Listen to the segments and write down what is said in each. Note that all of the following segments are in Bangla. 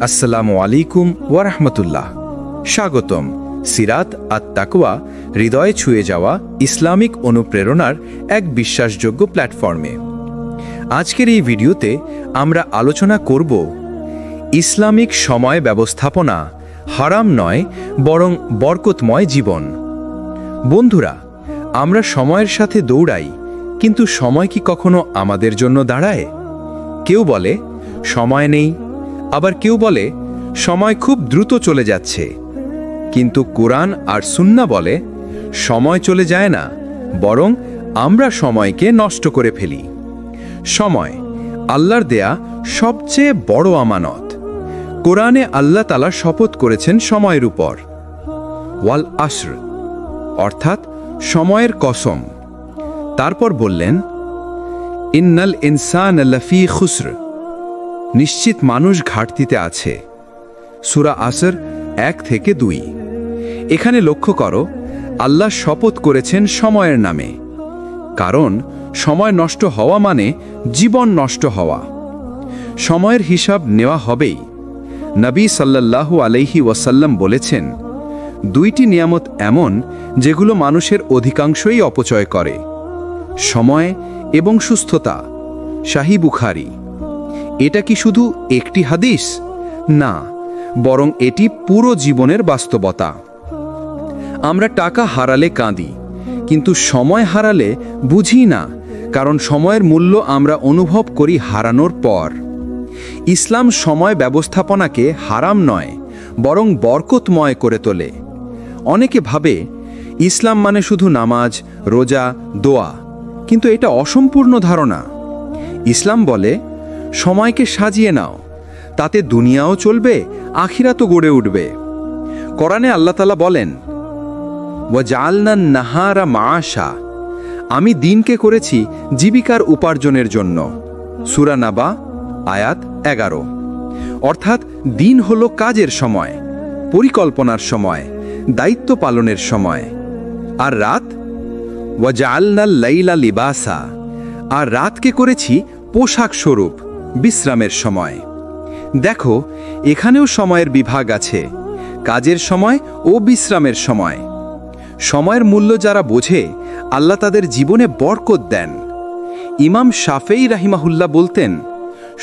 আসসালামু আলাইকুম ওয়া রাহমাতুল্লাহ। স্বাগতম সিরাত আত-তাকওয়া, হৃদয়ে ছুঁয়ে যাওয়া ইসলামিক অনুপ্রেরণার এক বিশ্বাসযোগ্য প্ল্যাটফর্মে। আজকের এই ভিডিওতে আমরা আলোচনা করব ইসলামিক সময় ব্যবস্থাপনা হারাম নয় বরং বরকতময় জীবন। বন্ধুরা, আমরা সময়ের সাথে দৌড়াই, কিন্তু সময় কি কখনো আমাদের জন্য দাঁড়ায়? কেউ বলে সময় নেই, আবার কেউ বলে সময় খুব দ্রুত চলে যাচ্ছে। কিন্তু কোরআন আর সুন্নাহ বলে সময় চলে যায় না, বরং আমরা সময়কে নষ্ট করে ফেলি। সময় আল্লাহর দেয়া সবচেয়ে বড় আমানত। কোরআনে আল্লাহ তাআলা শপথ করেছেন সময়ের উপর, ওয়াল আসর, অর্থাৎ সময়ের কসম। তারপর বললেন ইন্নাল ইনসানা লাফি খুসর, নিশ্চিত মানুষ ঘাটতিতে আছে। সূরা আসর 1 থেকে 2। এখানে লক্ষ্য করো, আল্লাহ শপথ করেছেন সময়ের নামে, কারণ সময় নষ্ট হওয়া মানে জীবন নষ্ট হওয়া। সময়ের হিসাব নেওয়া হবেই। নবী সাল্লাল্লাহু আলাইহি ওয়াসাল্লাম বলেছেন, 2টি নিয়ামত এমন যেগুলো মানুষের অধিকাংশই অপচয় করে, সময় এবং সুস্থতা। শাহী বুখারী। এটা কি শুধু একটি হাদিস? না, বরং এটি পুরো জীবনের বাস্তবতা। আমরা টাকা হারালে কাঁদি, কিন্তু সময় হারালে বুঝি না, কারণ সময়ের মূল্য আমরা অনুভব করি হারানোর পর। ইসলাম সময় ব্যবস্থাপনাকে হারাম নয় বরং বরকতময় করে তোলে। অনেকে ভাবে ইসলাম মানে শুধু নামাজ, রোজা, দোয়া, কিন্তু এটা অসম্পূর্ণ ধারণা। ইসলাম বলে সময়কে সাজিয়ে নাও, তাতে দুনিয়াও চলবে, আখিরাতও গড়ে উঠবে। কোরআনে আল্লাহ তাআলা বলেন ওয়াজআলনান নাহারা মাআশা, আমি দিনকে করেছি জীবিকার উপার্জনের জন্য। সূরা নাবা আয়াত 11। অর্থাৎ দিন হলো কাজের সময়, পরিকল্পনার সময়, দায়িত্ব পালনের সময়। আর রাত ওয়াজআলনাল লাইলা লিবাসা, আর রাতকে করেছি পোশাক স্বরূপ, বিশ্রামের সময়। দেখো, এখানেও সময়ের বিভাগ আছে, কাজের সময় ও বিশ্রামের সময়। সময়ের মূল্য যারা বোঝে, আল্লাহ তাদের জীবনে বরকত দেন। ইমাম শাফেঈ রাহিমাহুল্লাহ বলতেন,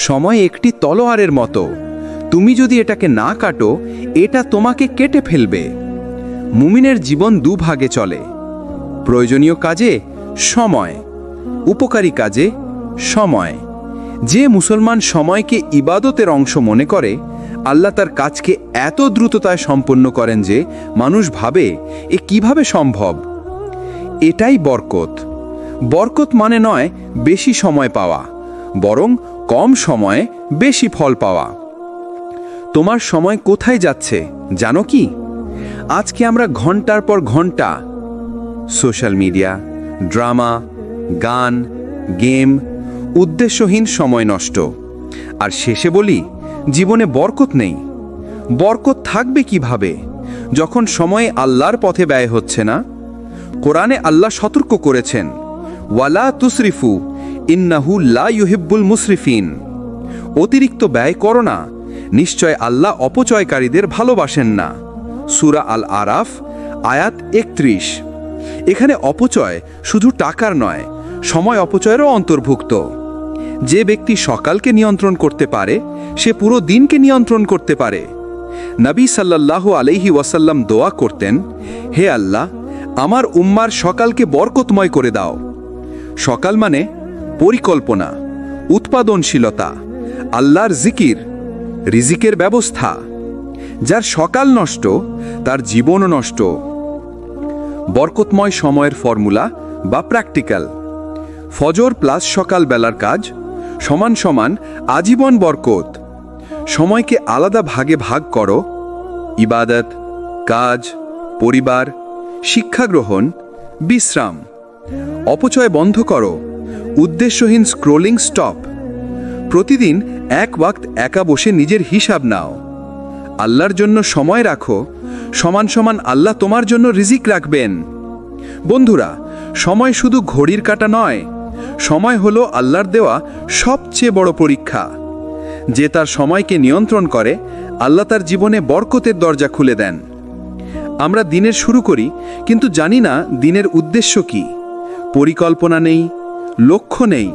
সময় একটি তলোয়ারের মতো, তুমি যদি এটাকে না কাটো, এটা তোমাকে কেটে ফেলবে। মুমিনের জীবন দুভাগে চলে, প্রয়োজনীয় কাজে সময়, উপকারী কাজে সময়। যে মুসলমান সময়কে ইবাদতের অংশ মনে করে, আল্লাহ তার কাজকে এত দ্রুততায় সম্পন্ন করেন যে মানুষ ভাবে এ কিভাবে সম্ভব। এটাই বরকত। বরকত মানে নয় বেশি সময় পাওয়া, বরং কম সময়ে বেশি ফল পাওয়া। তোমার সময় কোথায় যাচ্ছে জানো কি? আজকে আমরা ঘন্টার পর ঘন্টা সোশ্যাল মিডিয়া, ড্রামা, গান, গেম, উদ্দেশ্যহীন সময় নষ্ট। আর শেষে বলি জীবনে বরকত নেই। বরকত থাকবে কিভাবে যখন সময় আল্লাহর পথে ব্যয় হচ্ছে না? কোরআনে আল্লাহ সতর্ক করেছেন, ওয়ালা তুসরিফু ইন্নাহু লা ইউহিব্বুল মুসরিফিন, অতিরিক্ত ব্যয় করো না, নিশ্চয় আল্লাহ অপচয়কারীদের ভালোবাসেন না। সূরা আল আরাফ আয়াত 31। এখানে অপচয় শুধু টাকার নয়, সময় অপচয়েরও অন্তর্ভুক্ত। যে ব্যক্তি সকালকে নিয়ন্ত্রণ করতে পারে, সে পুরো দিনকে নিয়ন্ত্রণ করতে পারে। নবী সাল্লাল্লাহু আলাইহি ওয়াসাল্লাম দোয়া করতেন, হে আল্লাহ, আমার উম্মার সকালকে বরকতময় করে দাও। সকাল মানে পরিকল্পনা, উৎপাদনশীলতা, আল্লাহর জিকির, রিজিকের ব্যবস্থা। যার সকাল নষ্ট, তার জীবনও নষ্ট। বরকতময় সময়ের ফর্মুলা বা প্র্যাকটিক্যাল: ফজর প্লাস সকাল বেলার কাজ সমান সমান আজীবন বরকত। সময়কে আলাদা ভাগে ভাগ করো, ইবাদত, কাজ, পরিবার, শিক্ষা গ্রহণ, বিশ্রাম। অপচয় বন্ধ করো, উদ্দেশ্যহীন স্ক্রোলিং স্টপ। প্রতিদিন এক ওয়াক্ত একা বসে নিজের হিসাব নাও। আল্লাহর জন্য সময় রাখো, সমান সমান আল্লাহ তোমার জন্য রিজিক রাখবেন। বন্ধুরা, সময় শুধু ঘড়ির কাঁটা নয়, সময় হলো আল্লাহর দেওয়া সবচেয়ে বড় পরীক্ষা। যে তার সময়কে নিয়ন্ত্রণ করে, আল্লাহ তার জীবনে বরকতের দরজা খুলে দেন। আমরা দিনের শুরু করি, কিন্তু জানি না দিনের উদ্দেশ্য কি। পরিকল্পনা নেই, লক্ষ্য নেই,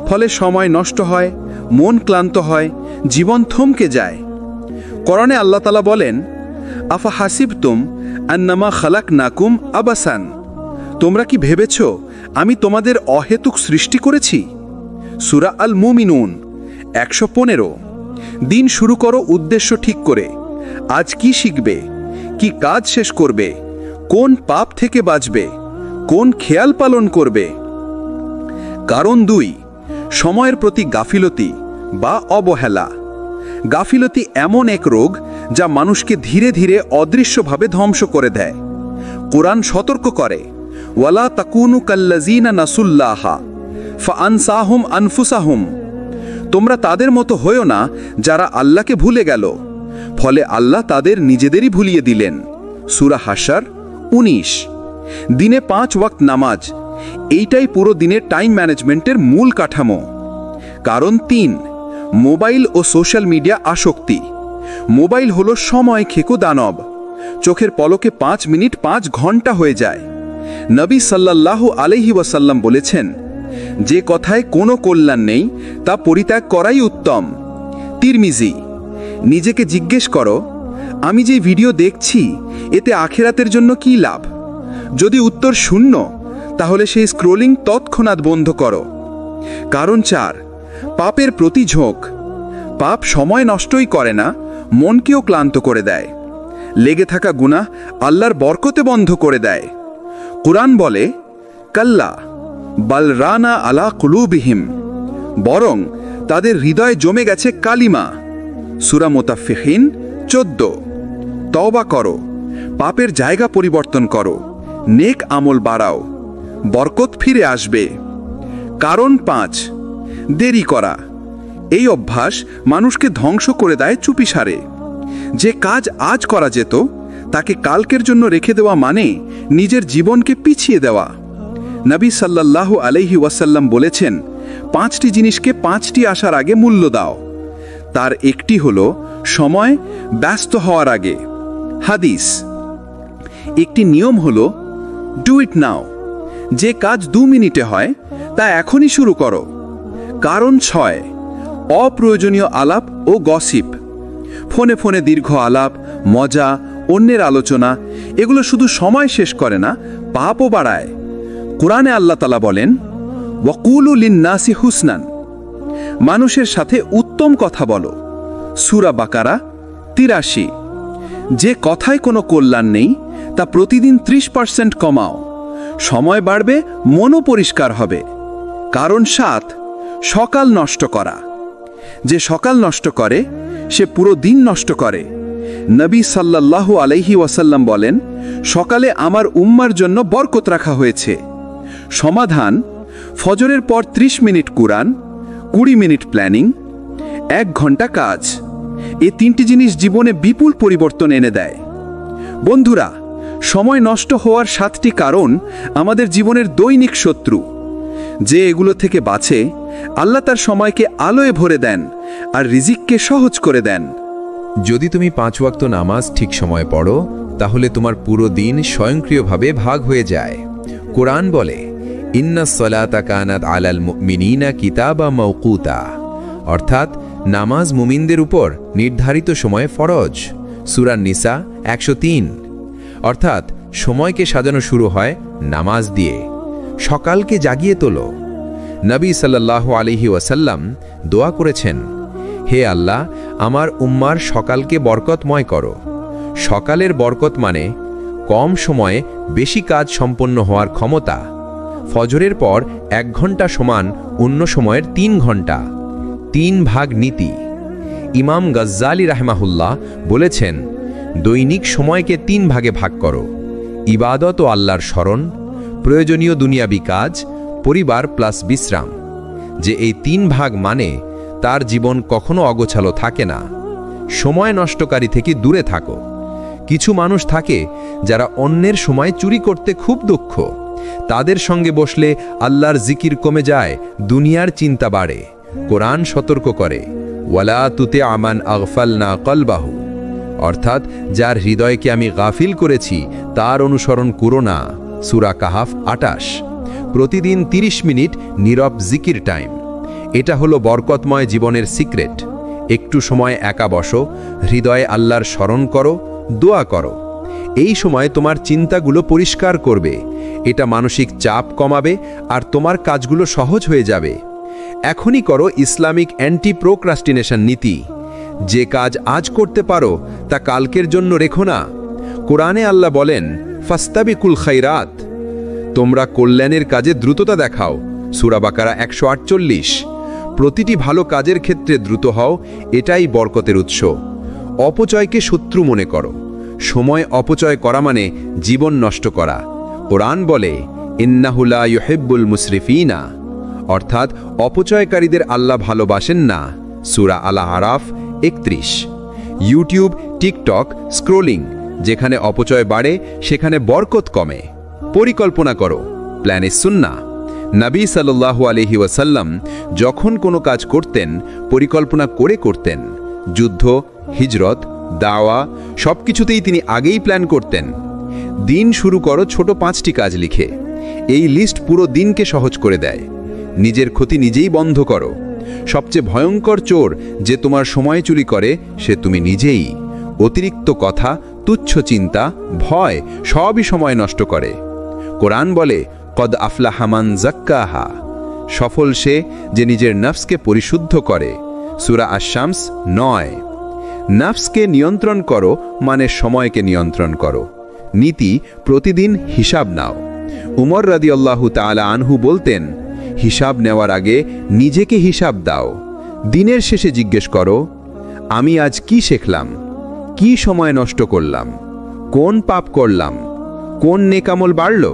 ফলে সময় নষ্ট হয়, মন ক্লান্ত হয়, জীবন থমকে যায়। কোরআনে আল্লাহ তাআলা বলেন, আফা হাসিবতুম আন্নামা খালাকনাকুম আবাসান, তোমরা কি ভেবেছ আমি তোমাদের অহেতুক সৃষ্টি করেছি? সূরা আল মুমিনুন 115। দিন শুরু করো উদ্দেশ্য ঠিক করে। আজ কি শিখবে, কি কাজ শেষ করবে, কোন পাপ থেকে বাঁচবে, কোন খেয়াল পালন করবে। কারণ 2, সময়ের প্রতি গাফিলতি বা অবহেলা। গাফিলতি এমন এক রোগ যা মানুষকে ধীরে ধীরে অদৃশ্যভাবে ধ্বংস করে দেয়। কোরআন সতর্ক করে, ওয়ালা তাকুনু কাল্লাযিনা নাসুল্লাহা ফাআনসাহুম আনফুসাহুম, তোমরা তাদের মতো হয়ো না যারা আল্লাহকে ভুলে গেল, ফলে আল্লাহ তাদের নিজেদেরই ভুলিয়ে দিলেন। সূরা হাশর 19। দিনে 5 ওয়াক্ত নামাজ, এইটাই পুরো দিনের টাইম ম্যানেজমেন্টের মূল কাঠামো। কারণ 3, মোবাইল ও সোশ্যাল মিডিয়া আসক্তি। মোবাইল হলো সময় খেকো দানব। চোখের পলকে 5 মিনিট 5 ঘন্টা হয়ে যায়। নবী সাল্লাল্লাহু আলাইহি ওয়াসাল্লাম বলেছেন, যে কথায় কোনো কল্যাণ নেই তা পরিত্যাগ করাই উত্তম। তিরমিজি। নিজেকে জিজ্ঞেস করো, আমি যে ভিডিও দেখছি এতে আখিরাতের জন্য কি লাভ? যদি উত্তর শূন্য, তাহলে সেই স্ক্রোলিং তৎক্ষণাৎ বন্ধ করো। কারণ 4, পাপের প্রতি ঝোঁক। পাপ সময় নষ্টই করে না, মনকেও ক্লান্ত করে দেয়। লেগে থাকা গুনাহ আল্লাহর বরকতে বন্ধ করে দেয়। কুরআন বলে, কাল্লা বাল রানা আলা কুলুবিহিম, বরং তাদের হৃদয়ে জমে গেছে কালিমা। সূরা মুতাফফিফিন 14। তওবা করো, পাপের জায়গা পরিবর্তন করো, নেক আমল বাড়াও, বরকত ফিরে আসবে। কারণ 5, দেরি করা। এই অভ্যাস মানুষকে ধ্বংস করে দেয় চুপিসারে। যে কাজ আজ করা যেত তাকে কালকের জন্য রেখে দেওয়া মানে নিজের জীবনকে পিছিয়ে দেওয়া। নবী সাল্লাল্লাহু আলাইহি ওয়াসাল্লাম বলেছেন, 5টি জিনিসকে 5টি আসার আগে মূল্য দাও। তার একটি হলো সময় ব্যস্ত হওয়ার আগে। হাদিস। একটি নিয়ম হলো ডু ইট নাও। যে কাজ 2 মিনিটে হয় তা এখনই শুরু করো। কারণ 6, অপ্রয়োজনীয় আলাপ ও গসিপ। ফোনে ফোনে দীর্ঘ আলাপ, মজা, অন্যের আলোচনা, এগুলো শুধু সময় শেষ করে না, পাপও বাড়ায়। কোরআনে আল্লাহ তাআলা বলেন, ওয়াকুলু লিন-নাসি হুসনান, মানুষের সাথে উত্তম কথা বলো। সূরা বাকারা 83। যে কথায় কোনো কল্যাণ নেই তা প্রতিদিন 30% কমাও। সময় বাড়বে, মনও পরিষ্কার হবে। কারণ 7, সকাল নষ্ট করা। যে সকাল নষ্ট করে সে পুরো দিন নষ্ট করে। নবী সাল্লাল্লাহু আলাইহি ওয়াসাল্লাম বলেন, সকালে আমার উম্মার জন্য বরকত রাখা হয়েছে। সমাধান, ফজরের পর 30 মিনিট কুরআন, 20 মিনিট প্ল্যানিং, 1 ঘন্টা কাজ। এই 3টি জিনিস জীবনে বিপুল পরিবর্তন এনে দেয়। বন্ধুরা, সময় নষ্ট হওয়ার 7টি কারণ আমাদের জীবনের দৈনিক শত্রু। যে এগুলো থেকে বাঁচে, আল্লাহ তার সময়কে আলোয় ভরে দেন আর রিজিককে সহজ করে দেন। যদি তুমি 5 ওয়াক্ত নামাজ ঠিক সময়ে পড়ো, তাহলে তোমার পুরো দিন স্বয়ংক্রিয়ভাবে ভাগ হয়ে যায়। কোরআন বলে, ইন্নাস সালাতা কানাত আলাল মুমিনিনা কিতাবা মাওকুতা, অর্থাৎ নামাজ মুমিনদের উপর নির্ধারিত সময়ে ফরজ। সূরা নিসা 103। অর্থাৎ সময়কে সাজানো শুরু হয় নামাজ দিয়ে। সকালকে জাগিয়ে তোলো। নবী সাল্লাল্লাহু আলাইহি ওয়াসাল্লাম দোয়া করেছেন, হে আল্লাহ, আমার উম্মার সকালকে বরকতময় করো। সকালের বরকত মানে কম সময়ে বেশি কাজ সম্পন্ন হওয়ার ক্ষমতা। ফজরের পর 1 ঘন্টা সমান অন্য সময়ের 3 ঘন্টা। 3 ভাগ নীতি। ইমাম গজ্জালি রাহমাহুল্লাহ বলেছেন, দৈনিক সময়কে 3 ভাগে ভাগ করো। ইবাদত ও আল্লাহর স্মরণ, প্রয়োজনীয় দুনিয়াবি কাজ, পরিবার প্লাস বিশ্রাম। যে এই 3 ভাগ মানে তার জীবন কখনো অগোছালো থাকে না। সময় নষ্টকারী থেকে দূরে থাকো। কিছু মানুষ থাকে যারা অন্যের সময় চুরি করতে খুব দক্ষ, তাদের সঙ্গে বসলে আল্লাহর জিকির কমে যায়, দুনিয়ার চিন্তা বাড়ে। কোরআন সতর্ক করে, ওয়ালা তুতে আমান আগফালনা কলবাহু, অর্থাৎ যার হৃদয়কে আমি গাফিল করেছি তার অনুসরণ করো না। সূরা কাহাফ 28। প্রতিদিন 30 মিনিট নীরব জিকির টাইম। এটা হলো বরকতময় জীবনের সিক্রেট। একটু সময় একা বসো, হৃদয়ে আল্লাহর স্মরণ করো, দোয়া করো। এই সময় তোমার চিন্তাগুলো পরিষ্কার করবে, এটা মানসিক চাপ কমাবে আর তোমার কাজগুলো সহজ হয়ে যাবে। এখনই করো ইসলামিক অ্যান্টি প্রোক্রাস্টিনেশন নীতি। যে কাজ আজ করতে পারো তা কালকের জন্য রেখো না। কোরআনে আল্লাহ বলেন, ফাস্তাবিকুল খাইরাত, তোমরা কল্যাণের কাজে দ্রুততা দেখাও। সূরা বাকারা 148। প্রতিটি ভালো কাজের ক্ষেত্রে দ্রুত হও, এটাই বরকতের উৎস। অপচয়কে শত্রু মনে করো। সময় অপচয় করা মানে জীবন নষ্ট করা। কোরআন বলে, ইন্নাহু লা ইউহিব্বুল মুসরিফিনা, অর্থাৎ অপচয়কারীদের আল্লাহ ভালোবাসেন না। সূরা আল আরাফ 31। ইউটিউব, টিকটক, স্ক্রোলিং, যেখানে অপচয় বাড়ে সেখানে বরকত কমে। পরিকল্পনা করো, প্ল্যানে সুন্নাহ। নবী সাল্লাল্লাহু আলাইহি ওয়াসাল্লাম যখন কোনো কাজ করতেন পরিকল্পনা করে করতেন। যুদ্ধ, হিজরত, দাওয়া সবকিছুতেই তিনি আগেই প্ল্যান করতেন। দিন শুরু করো ছোট 5টি কাজ লিখে। এই লিস্ট পুরো দিনকে সহজ করে দেয়। নিজের ক্ষতি নিজেই বন্ধ করো। সবচেয়ে ভয়ঙ্কর চোর যে তোমার সময় চুরি করে সে তুমি নিজেই। অতিরিক্ত কথা, তুচ্ছ চিন্তা, ভয় সবই সময় নষ্ট করে। কোরআন বলে, কদ আফলাহা মান যাক্কাহা, সফল সে যে নিজের নফসকে পরিশুদ্ধ করে। সূরা আশ-শামস 9। নফসকে নিয়ন্ত্রণ করো মানে সময়কে নিয়ন্ত্রণ করো। নীতি, প্রতিদিন হিসাব নাও। উমর রাদিয়াল্লাহু তাআলা আনহু বলতেন, হিসাব নেওয়ার আগে নিজেকে হিসাব দাও। দিনের শেষে জিজ্ঞেস করো, আমি আজ কি শিখলাম, কি সময় নষ্ট করলাম, কোন পাপ করলাম, কোন নেকামল বাড়ল।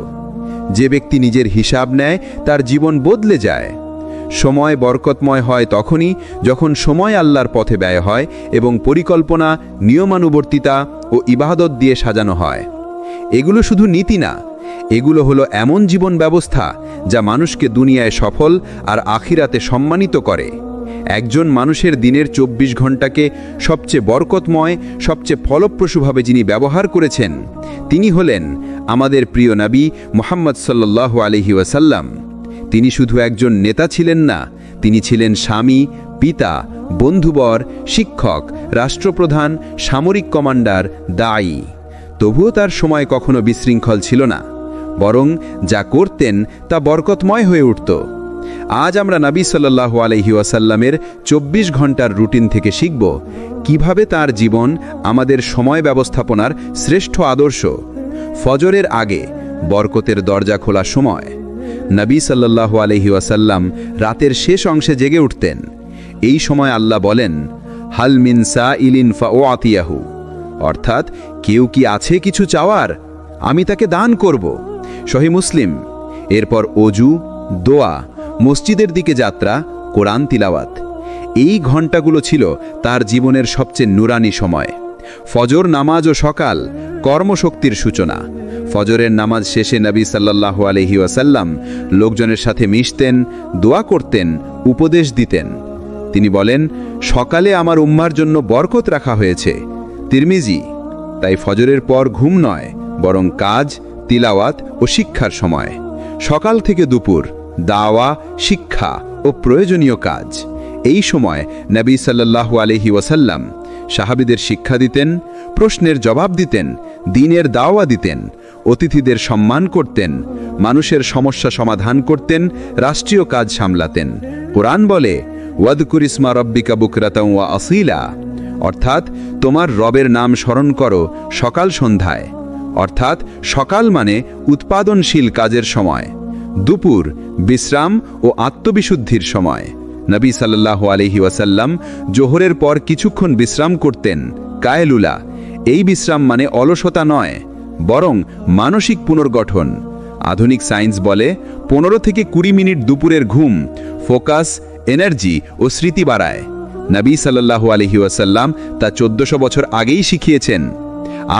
যে ব্যক্তি নিজের হিসাব নেয় তার জীবন বদলে যায়। সময় বরকতময় হয় তখনই যখন সময় আল্লাহর পথে ব্যয় হয় এবং পরিকল্পনা, নিয়মানুবর্তিতা ও ইবাদত দিয়ে সাজানো হয়। এগুলো শুধু নীতি না, এগুলো হলো এমন জীবন ব্যবস্থা যা মানুষকে দুনিয়ায় সফল আর আখিরাতে সম্মানিত করে। একজন মানুষের দিনের 24 ঘন্টাকে সবচেয়ে বরকতময়, সবচেয়ে ফলপ্রসূভাবে যিনি ব্যবহার করেছেন তিনি হলেন আমাদের প্রিয় নবী মুহাম্মদ সাল্লাল্লাহু আলাইহি ওয়াসাল্লাম। তিনি শুধু একজন নেতা ছিলেন না, তিনি ছিলেন স্বামী, পিতা, বন্ধুবর, শিক্ষক, রাষ্ট্রপ্রধান, সামরিক কমান্ডার, দায়ী। তবুও তার সময় কখনো বিশৃঙ্খল ছিল না, বরং যা করতেন তা বরকতময় হয়ে উঠত। আজ আমরা নবী সাল্লাল্লাহু আলাইহি ওয়াসাল্লামের 24 ঘন্টার রুটিন থেকে শিখব কিভাবে তার জীবন আমাদের সময় ব্যবস্থাপনার শ্রেষ্ঠ আদর্শ। ফজরের আগে বরকতের দরজা খোলা সময়। নবী সাল্লাল্লাহু আলাইহি ওয়াসাল্লাম রাতের শেষ অংশে জেগে উঠতেন। এই সময় আল্লাহ বলেন, হাল মিন সাইলিন ফাউআতিয়াহু, অর্থাৎ কেউ কি আছে কিছু চাওয়ার, আমি তাকে দান করব। সহিহ মুসলিম। এরপর অজু, দোয়া, মসজিদের দিকে যাত্রা, কোরআন তিলাওয়াত। এই ঘণ্টাগুলো ছিল তার জীবনের সবচেয়ে নুরানি সময়। ফজর নামাজ ও সকাল কর্মশক্তির সূচনা। ফজরের নামাজ শেষে নবী সাল্লাল্লাহু আলাইহি ওয়াসাল্লাম লোকজনের সাথে মিশতেন, দোয়া করতেন, উপদেশ দিতেন। তিনি বলেন, সকালে আমার উম্মার জন্য বরকত রাখা হয়েছে। তিরমিজি। তাই ফজরের পর ঘুম নয়, বরং কাজ, তিলাওয়াত ও শিক্ষার সময়। সকাল থেকে দুপুর দাওয়া, শিক্ষা ও প্রয়োজনীয় কাজ। এই সময় নবী সাল্লাল্লাহু আলাইহি ওয়াসাল্লাম সাহাবীদের শিক্ষা দিতেন, প্রশ্নের জবাব দিতেন, দ্বীনের দাওয়া দিতেন, অতিথিদের সম্মান করতেন, মানুষের সমস্যা সমাধান করতেন, রাষ্ট্রীয় কাজ সামলাতেন। কোরআন বলে, ওয়াদকুর ইসমা রব্বিকা বুকরাতাও ওয়া আসীলা, অর্থাৎ তোমার রবের নাম স্মরণ করো সকাল সন্ধ্যায়। অর্থাৎ সকাল মানে উৎপাদনশীল কাজের সময়, দুপুর বিশ্রাম ও আত্মবিশুদ্ধির সময়। নবী সাল্লাল্লাহু আলাইহি ওয়াসাল্লাম জোহরের পর কিছুক্ষণ বিশ্রাম করতেন, কায়লুলা। এই বিশ্রাম মানে অলসতা নয়, বরং মানসিক পুনর্গঠন। আধুনিক সায়েন্স বলে 15 থেকে 20 মিনিট দুপুরের ঘুম ফোকাস, এনার্জি ও স্মৃতি বাড়ায়। নবী সাল্লাল্লাহু আলাইহি ওয়াসাল্লাম তা 1400 বছর আগেই শিখিয়েছেন।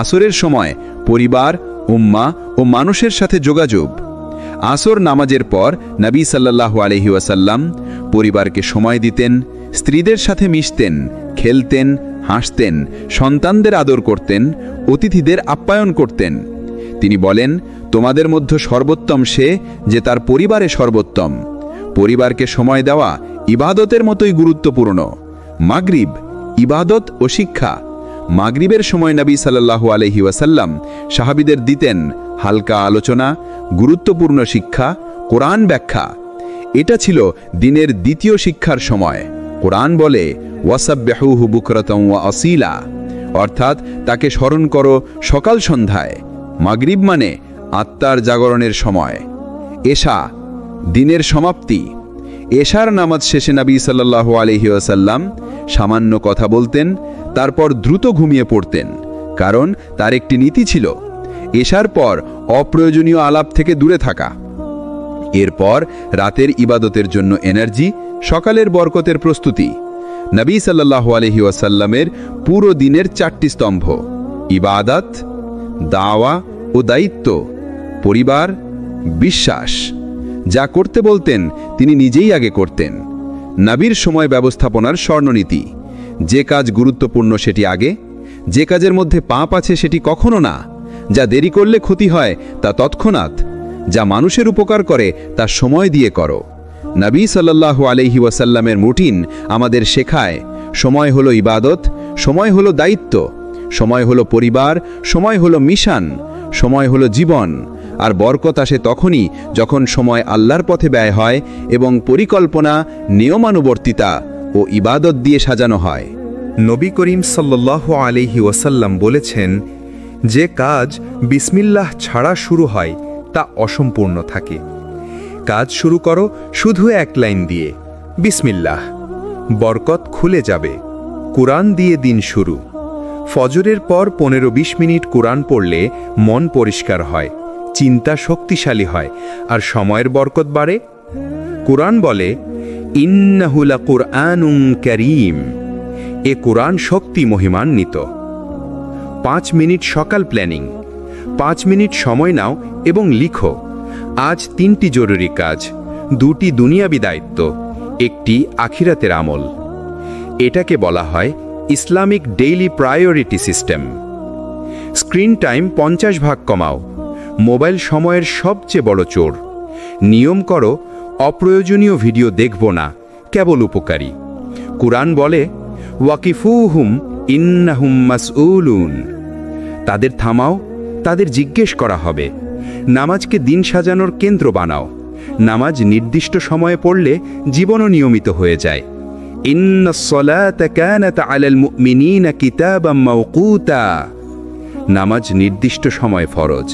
আসরের সময় পরিবার, উম্মাহ ও মানুষের সাথে যোগাযোগ। আসর নামাজের পর নবী সাল্লাল্লাহু আলাইহি ওয়াসাল্লাম পরিবারকে সময় দিতেন, স্ত্রীদের সাথে মিশতেন, খেলতেন, হাসতেন, সন্তানদের আদর করতেন, অতিথিদের আপ্যায়ন করতেন। তিনি বলেন, তোমাদের মধ্যে সর্বোত্তম সে যে তার পরিবারে সর্বোত্তম। পরিবারকে সময় দেওয়া ইবাদতের মতোই গুরুত্বপূর্ণ। মাগরিব ইবাদত ও শিক্ষা। মাগরিবের সময় নবী সাল্লাল্লাহু আলাইহি ওয়াসাল্লাম সাহাবীদের দিতেন হালকা আলোচনা, গুরুত্বপূর্ণ শিক্ষা, কোরআন ব্যাখ্যা। এটা ছিল দিনের দ্বিতীয় শিক্ষার সময়। কোরআন বলে ওয়াসাব্বিহুহু বুকরাতাও ওয়া আসীলা, অর্থাৎ তাকে স্মরণ করো সকাল সন্ধ্যায়। মাগরিব মানে আত্মার জাগরণের সময়। এশা দিনের সমাপ্তি। এশার নামাজ শেষে নবী সাল্লাল্লাহু আলাইহি ওয়াসাল্লাম সামান্য কথা বলতেন, তারপর দ্রুত ঘুমিয়ে পড়তেন, কারণ তার একটি নীতি ছিল এশার পর অপ্রয়োজনীয় আলাপ থেকে দূরে থাকা। এরপর রাতের ইবাদতের জন্য এনার্জি, সকালের বরকতের প্রস্তুতি। নবী সাল্লাল্লাহু আলাইহি ওয়াসাল্লামের পুরো দিনের 4টি স্তম্ভ: ইবাদত, দাওয়া ও দায়িত্ব, পরিবার, বিশ্বাস। যা করতে বলতেন তিনি নিজেই আগে করতেন। নবীর সময় ব্যবস্থাপনার স্বর্ণনীতি: যে কাজ গুরুত্বপূর্ণ সেটি আগে, যে কাজের মধ্যে পাপ আছে সেটি কখনো না, যা দেরি করলে ক্ষতি হয় তা তৎক্ষণাৎ, যা মানুষের উপকার করে তা সময় দিয়ে করো। নবী সাল্লাল্লাহু আলাইহি ওয়াসাল্লামের রুটিন আমাদের শেখায় সময় হলো ইবাদত, সময় হলো দায়িত্ব, সময় হলো পরিবার, সময় হলো মিশন, সময় হলো জীবন। আর বরকত আসে তখনই যখন সময় আল্লাহর পথে ব্যয় হয় এবং পরিকল্পনা, নিয়মানুবর্তিতা ও ইবাদত দিয়ে সাজানো হয়। নবী করিম সাল্লাল্লাহু আলাইহি ওয়াসাল্লাম বলেছেন, যে কাজ বিসমিল্লাহ ছাড়া শুরু হয় তা অসম্পূর্ণ থাকে। কাজ শুরু করো শুধু এক লাইন দিয়ে, বিসমিল্লাহ, বরকত খুলে যাবে। কুরআন দিয়ে দিন শুরু। ফজরের পর 15-20 মিনিট কুরআন পড়লে মন পরিষ্কার হয়, চিন্তা শক্তিশালী হয় আর সময়ের বরকত বাড়ে। কুরআন বলে, ইন্নাহু লাকুরআনুন কারীম, এ কুরআন শক্তি মহিমান্বিত। 5 মিনিট সকাল প্ল্যানিং। 5 মিনিট সময় নাও এবং লিখো, আজ 3টি জরুরি কাজ, 2টি দুনিয়াবি দায়িত্ব, 1টি আখিরাতের আমল। এটাকে বলা হয় Islamic daily priority system. Screen time 50% কমাও। মোবাইল সময়ের সবচেয়ে বড় চোর। নিয়ম করো, অপ্রয়োজনীয় ভিডিও দেখব না, কেবল উপকারী। কুরআন বলে, ওয়াকিফুহুম ইন্নাহুম মাসউলুন, তাদের থামাও, তাদের জিজ্ঞেস করা হবে। নামাজকে দিন সাজানোর কেন্দ্র বানাও। নামাজ নির্দিষ্ট সময়ে পড়লে জীবনও নিয়মিত হয়ে যায়। ইন্নাস সালাতা কানাত আলাল মুমিনিনা কিতাবাম মাওকুতা, নামাজ নির্দিষ্ট সময় ফরজ।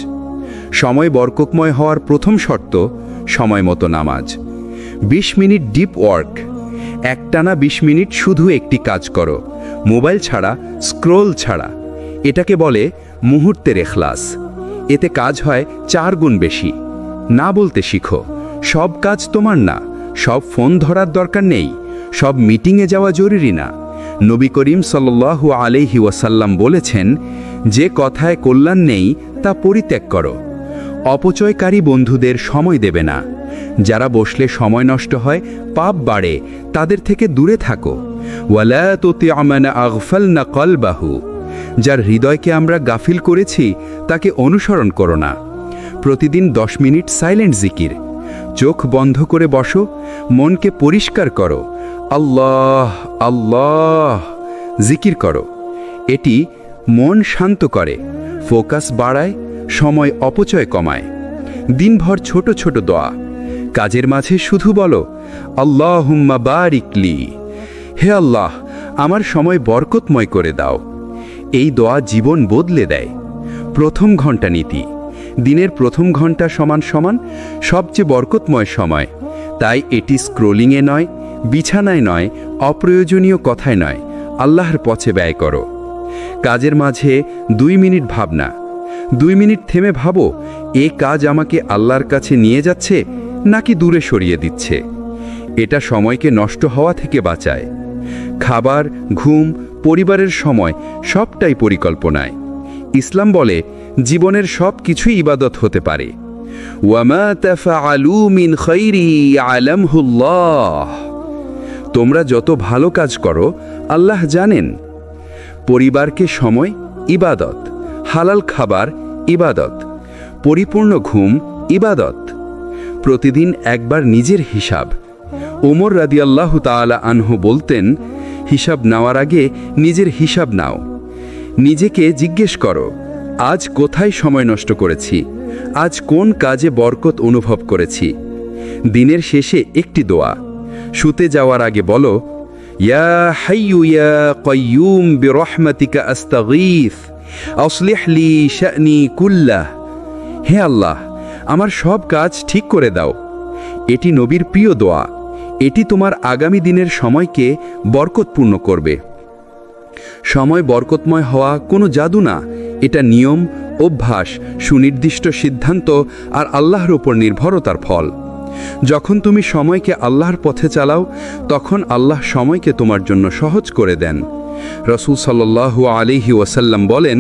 সময় বরকতময় হওয়ার প্রথম শর্ত সময় মতো নামাজ। 20 মিনিট ডিপ ওয়ার্ক। একটানা 20 মিনিট শুধু একটি কাজ করো, মোবাইল ছাড়া, স্ক্রোল ছাড়া। এটাকে বলে মুহূর্তের ইখলাস। এতে কাজ হয় 4 গুণ বেশি। না বলতে শিখো, সব কাজ তোমার না, সব ফোন ধরার দরকার নেই, সব মিটিংয়ে যাওয়া জরুরি না। নবী করিম সাল্লাল্লাহু আলাইহি ওয়াসাল্লাম বলেছেন, যে কথায় কল্যাণ নেই তা পরিত্যাগ করো। অপচয়কারী বন্ধুদের সময় দেবে না। যারা বসলে সময় নষ্ট হয়, পাপ বাড়ে, তাদের থেকে দূরে থাকো। ওয়ালা তুতি'আ মান আগফালনা কলবাহু, যার হৃদয়কে আমরা গাফিল করেছি তাকে অনুসরণ করো না। প্রতিদিন 10 মিনিট সাইলেন্ট জিকির। চোখ বন্ধ করে বসো, মনকে পরিষ্কার করো, আল্লাহ আল্লাহ জিকির করো। এটি মন শান্ত করে, ফোকাস বাড়ায়, সময় অপচয় কমায়। দিনভর ছোট ছোট দোয়া। কাজের মাঝে শুধু বলো, আল্লাহুম্মা বারিক লি, হে আল্লাহ আমার সময় বরকতময় করে দাও। এই দোয়া জীবন বদলে দেয়। প্রথম ঘন্টা নীতি। দিনের প্রথম ঘন্টা সমান সমান সবচেয়ে বরকতময় সময়। তাই এটি স্ক্রোলিংয়ে নয়, বিছানায় নয়, অপ্রয়োজনীয় কথায় নয়, আল্লাহর পথে ব্যয় করো। কাজের মাঝে 2 মিনিট ভাবনা। 2 মিনিট থেমে ভাবো, এ কাজ আমাকে আল্লাহর কাছে নিয়ে যাচ্ছে নাকি দূরে সরিয়ে দিচ্ছে। এটা সময়কে নষ্ট হওয়া থেকে বাঁচায়। খাবার, ঘুম, পরিবারের সময় সবটাই পরিকল্পনায়। ইসলাম বলে, জীবনের সব কিছুই ইবাদত হতে পারে। ওয়ামা তাফআলু মিন খাইরি ইয়ালামহুল্লাহ। তোমরা যত ভালো কাজ করো আল্লাহ জানেন। পরিবারকে সময় ইবাদত, হালাল খাবার ইবাদত, পরিপূর্ণ ঘুম ইবাদত, প্রতিদিন একবার নিজের হিসাব। ওমর রাদিয়াল্লাহু তাআলা আনহু বলতেন, হিসাব নেওয়ার আগে নিজের হিসাব নাও। নিজেকে জিজ্ঞেস করো, আজ কোথায় সময় নষ্ট করেছি, আজ কোন কাজে বরকত অনুভব করেছি। দিনের শেষে একটি দোয়া, শুতে যাওয়ার আগে বলো, ইয়া হাইয়ু ইয়া কাইয়ুম বিরহমাতিকা আস্তাগীথ আসলিহ লি শা'নি কুল্লাহ। হে আল্লাহ, আমার সব কাজ ঠিক করে দাও। এটি নবীর প্রিয় দোয়া। এটি তোমার আগামী দিনের সময়কে বরকতপূর্ণ করবে। সময় বরকতময় হওয়া কোনো জাদু না, এটা নিয়ম, অভ্যাস, সুনির্দিষ্ট সিদ্ধান্ত আর আল্লাহর উপর নির্ভরতার ফল। যখন তুমি সময়কে আল্লাহর পথে চালাও, তখন আল্লাহ সময়কে তোমার জন্য সহজ করে দেন। রাসূল সাল্লাল্লাহু আলাইহি ওয়াসাল্লাম বলেন,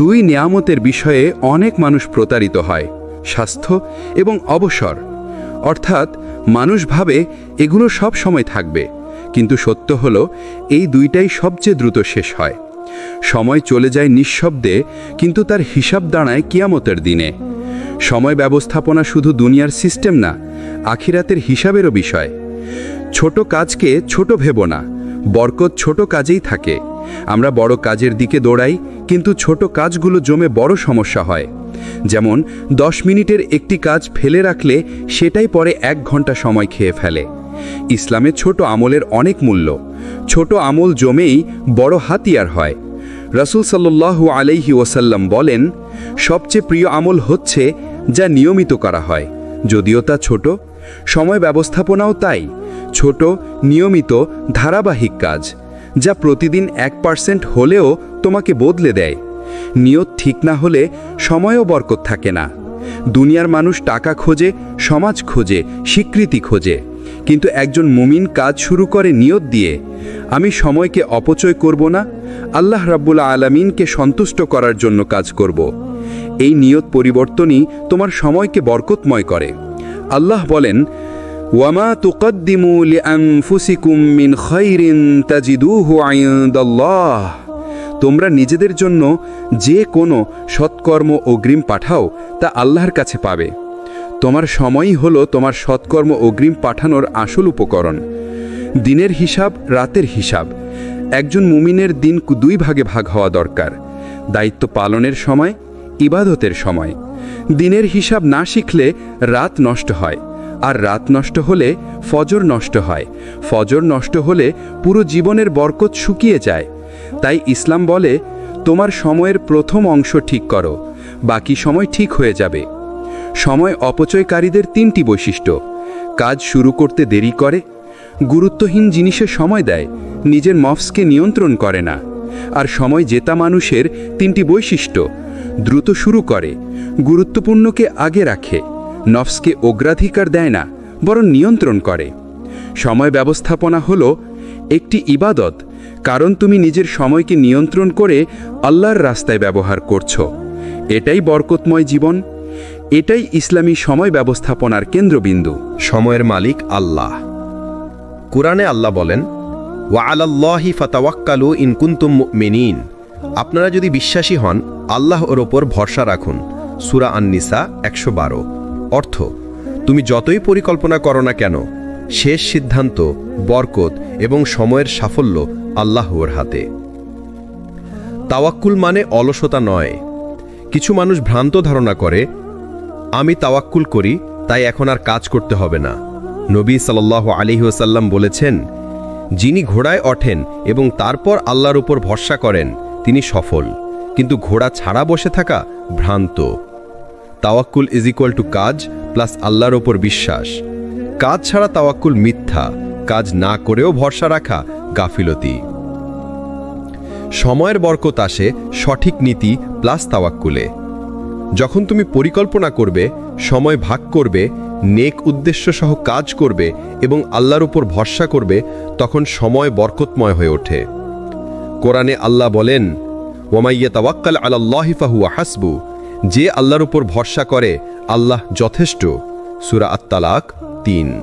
দুই নিয়ামতের বিষয়ে অনেক মানুষ প্রতারিত হয়, স্বাস্থ্য এবং অবসর। অর্থাৎ মানুষ ভাবে এগুলো সব সময় থাকবে, কিন্তু সত্য হলো এই দুইটাই সবচেয়ে দ্রুত শেষ হয়। সময় চলে যায় নিঃশব্দে, কিন্তু তার হিসাব দাঁড়ায় কিয়ামতের দিনে। সময় ব্যবস্থাপনা শুধু দুনিয়ার সিস্টেম না, আখিরাতের হিসাবেরও বিষয়। ছোট কাজকে ছোট ভেবো না, বরকত ছোট কাজেই থাকে। আমরা বড় কাজের দিকে দৌড়াই, কিন্তু ছোট কাজগুলো জমে বড় সমস্যা হয়। যেমন 10 মিনিটের একটি কাজ ফেলে রাখলে সেটাই পরে 1 ঘন্টা সময় খেয়ে ফেলে। ইসলামে ছোট আমলের অনেক মূল্য। ছোট আমল জমেই বড় হাতিয়ার হয়। রাসূল সাল্লাল্লাহু আলাইহি ওয়াসাল্লাম বলেন, সবচেয়ে প্রিয় আমল হচ্ছে যা নিয়মিত করা হয়, যদিও তা ছোট। সময় ব্যবস্থাপনাও তাই, ছোট, নিয়মিত, ধারাবাহিক কাজ, যা প্রতিদিন 1% হলেও তোমাকে বদলে দেয়। নিয়ত ঠিক না হলে সময়ও বরকত থাকে না। দুনিয়ার মানুষ টাকা খোঁজে, সমাজ খোঁজে, স্বীকৃতি খোঁজে, কিন্তু একজন মুমিন কাজ শুরু করে নিয়ত দিয়ে, আমি সময়কে অপচয় করব না, আল্লাহ রাব্বুল আলামিনকে সন্তুষ্ট করার জন্য কাজ করব। এই নিয়ত পরিবর্তনই তোমার সময়কে বরকতময় করে। আল্লাহ বলেন, ওয়ামা তুকদ্দিমু লিআনফুসিকুম মিন খাইরিন তাজিদুহু ইনদাল্লাহ। তোমরা নিজেদের জন্য যে কোনো সৎকর্ম অগ্রিম পাঠাও, তা আল্লাহর কাছে পাবে। তোমার সময়ই হলো তোমার সৎকর্ম অগ্রিম পাঠানোর আসল উপকরণ। দিনের হিসাব, রাতের হিসাব। একজন মুমিনের দিন 2 ভাগে ভাগ হওয়া দরকার। দায়িত্ব পালনের সময়, ইবাদতের সময়। দিনের হিসাব না শিখলে রাত নষ্ট হয়, আর রাত নষ্ট হলে ফজর নষ্ট হয়। ফজর নষ্ট হলে পুরো জীবনের বরকত শুকিয়ে যায়। তাই ইসলাম বলে, তোমার সময়ের প্রথম অংশ ঠিক করো, বাকি সময় ঠিক হয়ে যাবে। সময় অপচয়কারীদের 3টি বৈশিষ্ট্য: কাজ শুরু করতে দেরি করে, গুরুত্বহীন জিনিসে সময় দেয়, নিজের নফসকে নিয়ন্ত্রণ করে না। আর সময় জেতা মানুষের 3টি বৈশিষ্ট্য: দ্রুত শুরু করে, গুরুত্বপূর্ণকে আগে রাখে, নফসকে অগ্রাধিকার দেয় না, বরং নিয়ন্ত্রণ করে। সময় ব্যবস্থাপনা হলো একটি ইবাদত, কারণ তুমি নিজের সময়কে নিয়ন্ত্রণ করে আল্লাহর রাস্তায় ব্যবহার করছো। এটাই বরকতময় জীবন, এটাই ইসলামী সময় ব্যবস্থাপনার কেন্দ্রবিন্দু। সময়ের মালিক আল্লাহ। কুরআনে আল্লাহ বলেন, ওয়া আলাল্লাহি ফাতাওয়াক্কালু ইন কুনতুম মুমিনিন। আপনারা যদি বিশ্বাসী হন, আল্লাহর ওপর ভরসা রাখুন। সূরা আন-নিসা 112। অর্থ, তুমি যতই পরিকল্পনা করো না কেন, শেষ সিদ্ধান্ত, বরকত এবং সময়ের সাফল্য আল্লাহর হাতে। তাওয়াক্কুল মানে অলসতা নয়। কিছু মানুষ ভ্রান্ত ধারণা করে, আমি তাওয়াক্কুল করি তাই এখন আর কাজ করতে হবে না। নবী সাল্লাল্লাহু আলাইহি ওয়াসাল্লাম বলেছেন, যিনি ঘোড়ায় ওঠেন এবং তারপর আল্লাহর উপর ভরসা করেন তিনি সফল, কিন্তু ঘোড়া ছাড়া বসে থাকা ভ্রান্ত। তাওয়াক্কুল ইজ ইকুয়াল টু কাজ প্লাস আল্লাহর উপর বিশ্বাস। কাজ ছাড়া তাওয়াক্কুল মিথ্যা, কাজ না করেও ভরসা রাখা গাফিলতি। সময়ের বরকত আসে সঠিক নীতি প্লাস তাওয়াক্কুলে। যখন তুমি পরিকল্পনা করবে, সময় ভাগ করবে, নেক উদ্দেশ্য সহ কাজ করবে এবং আল্লাহর উপর ভরসা করবে, তখন সময় বরকতময় হয়ে ওঠে। কোরআনে আল্লাহ বলেন, ওয়া মান ইয়াতাওয়াক্কাল আলাল্লাহি ফাহুয়া হাসবু। যে আল্লাহর উপর ভরসা করে আল্লাহ যথেষ্ট। সূরা আত-তালাক ৩।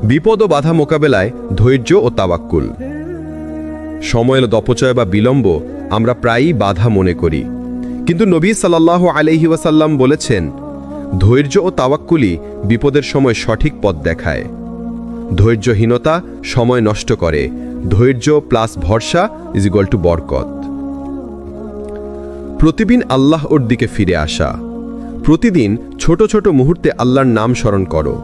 বিপদ ও বাধা মোকাবেলায় ধৈর্য ও তাওয়াক্কুল। সময়ের অপচয় বা বিলম্ব আমরা প্রায়ই বাধা মনে করি, কিন্তু নবী সাল্লাল্লাহু আলাইহি ওয়াসাল্লাম বলেছেন, ধৈর্য ও তাওয়াক্কুলই বিপদের সময় সঠিক পথ দেখায়। ধৈর্যহীনতা সময় নষ্ট করে, ধৈর্য প্লাস ভরসা = বরকত। প্রতিদিন আল্লাহ ওর দিকে ফিরে আসা। প্রতিদিন ছোট ছোট মুহূর্তে আল্লাহর নাম স্মরণ করো।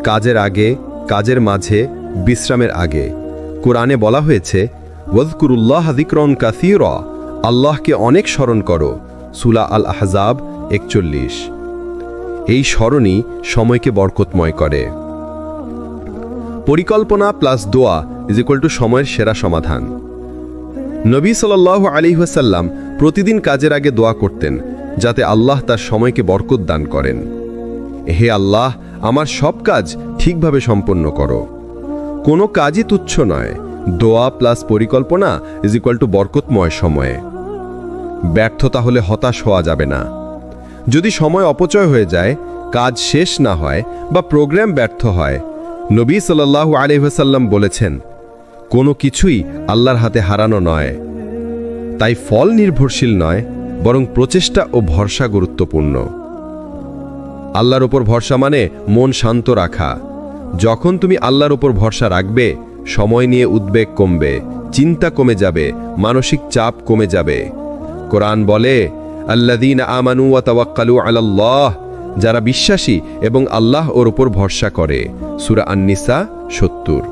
কাজের আগে, কাজের মাঝে, বিশ্রামের আগে। কোরআনে বলা হয়েছে, ওয়াজকুরুল্লাহ যিকরান কাসীরা, আল্লাহকে অনেক স্মরণ করো। সূরা আল আহজাব ৪১। এই স্মরণই সময়কে বরকতময় করে। পরিকল্পনা প্লাস দোয়া = সময়ের সেরা সমাধান। নবী সাল্লাল্লাহু আলাইহি ওয়াসাল্লাম প্রতিদিন কাজের আগে দোয়া করতেন, যাতে আল্লাহ তার সময়কে বরকত দান করেন। হে আল্লাহ, আমার সব কাজ ঠিকভাবে সম্পন্ন করো। কোনো কাজই তুচ্ছ নয়। দোয়া প্লাস পরিকল্পনা = বরকতময় সময়ে। ব্যর্থতা হলে হতাশ হওয়া যাবে না। যদি সময় অপচয় হয়ে যায়, কাজ শেষ না হয় বা প্রোগ্রাম ব্যর্থ হয়, নবী সাল্লাল্লাহু আলাইহি ওয়াসাল্লাম বলেছেন, কোনো কিছুই আল্লাহর হাতে হারানো নয়। তাই ফল নির্ভরশীল নয়, বরং প্রচেষ্টা ও ভরসা গুরুত্বপূর্ণ। আল্লাহর উপর ভরসা মানে মন শান্ত রাখা। যখন তুমি আল্লাহর উপর ভরসা রাখবে, সময় নিয়ে উদ্বেগ কমবে, চিন্তা কমে যাবে, মানসিক চাপ কমে যাবে। কোরআন বলে, আল্লাযীনা আমানু ওয়া তাওয়াক্কালু আলাল্লাহ, যারা বিশ্বাসী এবং আল্লাহ ওর উপর ভরসা করে। সূরা আন-নিসা ৭০।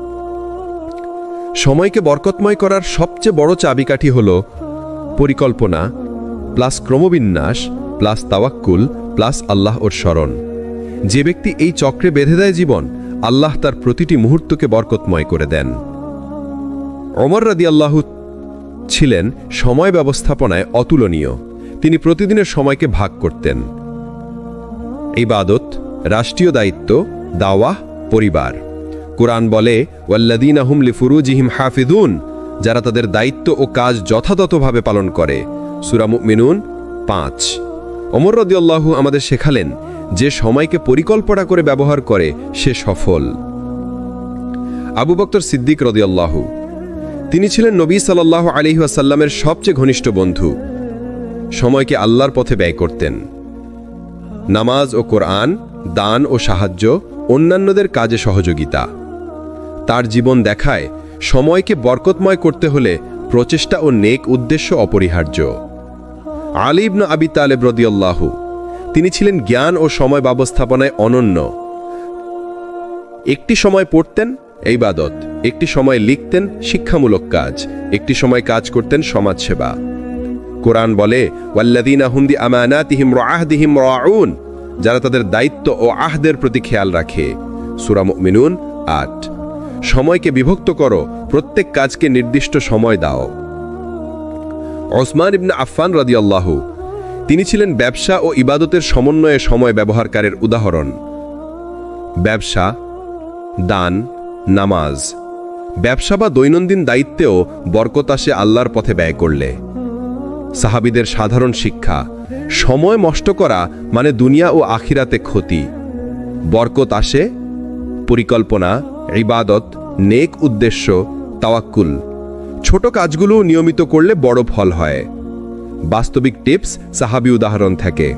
সময়কে বরকতময় করার সবচেয়ে বড় চাবিকাঠি হল পরিকল্পনা প্লাস ক্রমবিন্যাস প্লাস তাওয়াক্কুল প্লাস আল্লাহ ওর স্মরণ। যে ব্যক্তি এই চক্রে বেঁধে দেয় জীবন, আল্লাহ তার প্রতিটি মুহূর্তকে বরকতময় করে দেন। ওমর রাদিয়াল্লাহু ছিলেন সময় ব্যবস্থাপনায় অতুলনীয়। তিনি প্রতিদিনের সময়কে ভাগ করতেন। ইবাদত, রাষ্ট্রীয় দায়িত্ব, দাওয়াহ, পরিবার। কোরআন বলে, ওয়াল্লাযীনা হুম লিফুরুজিহিম হাফিজুন, যারা তাদের দায়িত্ব ও কাজ যথাযথভাবে পালন করে। সূরা মুমিনুন ৫। ওমর রাদিয়াল্লাহু আমাদের শেখালেন, যে সময়কে পরিকল্পনা করে ব্যবহার করে সে সফল। আবু বকর সিদ্দিক রাদিয়াল্লাহু, তিনি ছিলেন নবী সাল্লাল্লাহু আলাইহি ওয়াসাল্লামের সবচেয়ে ঘনিষ্ঠ বন্ধু। সময়কে আল্লাহর পথে ব্যয় করতেন। নামাজ ও কোরআন, দান ও সাহায্য, অন্যান্যদের কাজে সহযোগিতা। তার জীবন দেখায়, সময়কে বরকতময় করতে হলে প্রচেষ্টা ও নেক উদ্দেশ্য অপরিহার্য। আলী ইবনে আবি তালেব রাদিয়াল্লাহু, তিনি ছিলেন জ্ঞান ও সময় ব্যবস্থাপনায় অনন্য। একটি সময় পড়তেন ইবাদত, একটি সময় লিখতেন শিক্ষামূলক কাজ, একটি সময় কাজ করতেন সমাজসেবা। কোরআন বলে, ওয়াল্লাযীনা হুম বিআমানাতিহিম ওয়া আহদিহিম রাউন, যারা তাদের দায়িত্ব ও আহদের প্রতি খেয়াল রাখে। সূরা মুমিনুন ৮। সময়কে বিভক্ত করো, প্রত্যেক কাজকে নির্দিষ্ট সময় দাও। ওসমান ইবনে আফফান রাদিয়াল্লাহু, তিনি ছিলেন ব্যবসা ও ইবাদতের সমন্বয়ে সময় ব্যবহারকারের উদাহরণ। ব্যবসা, দান, নামাজ। ব্যবসা বা দৈনন্দিন দায়িত্বেও বরকত আসে আল্লাহর পথে ব্যয় করলে। সাহাবীদের সাধারণ শিক্ষা, সময় নষ্ট করা মানে দুনিয়া ও আখিরাতে ক্ষতি। বরকত আসে পরিকল্পনা, ইবাদত, নেক উদ্দেশ্য, তাওয়াক্কুল। ছোট কাজগুলো নিয়মিত করলে বড় ফল হয়। বাস্তবিক টিপস সাহাবী উদাহরণ থেকে।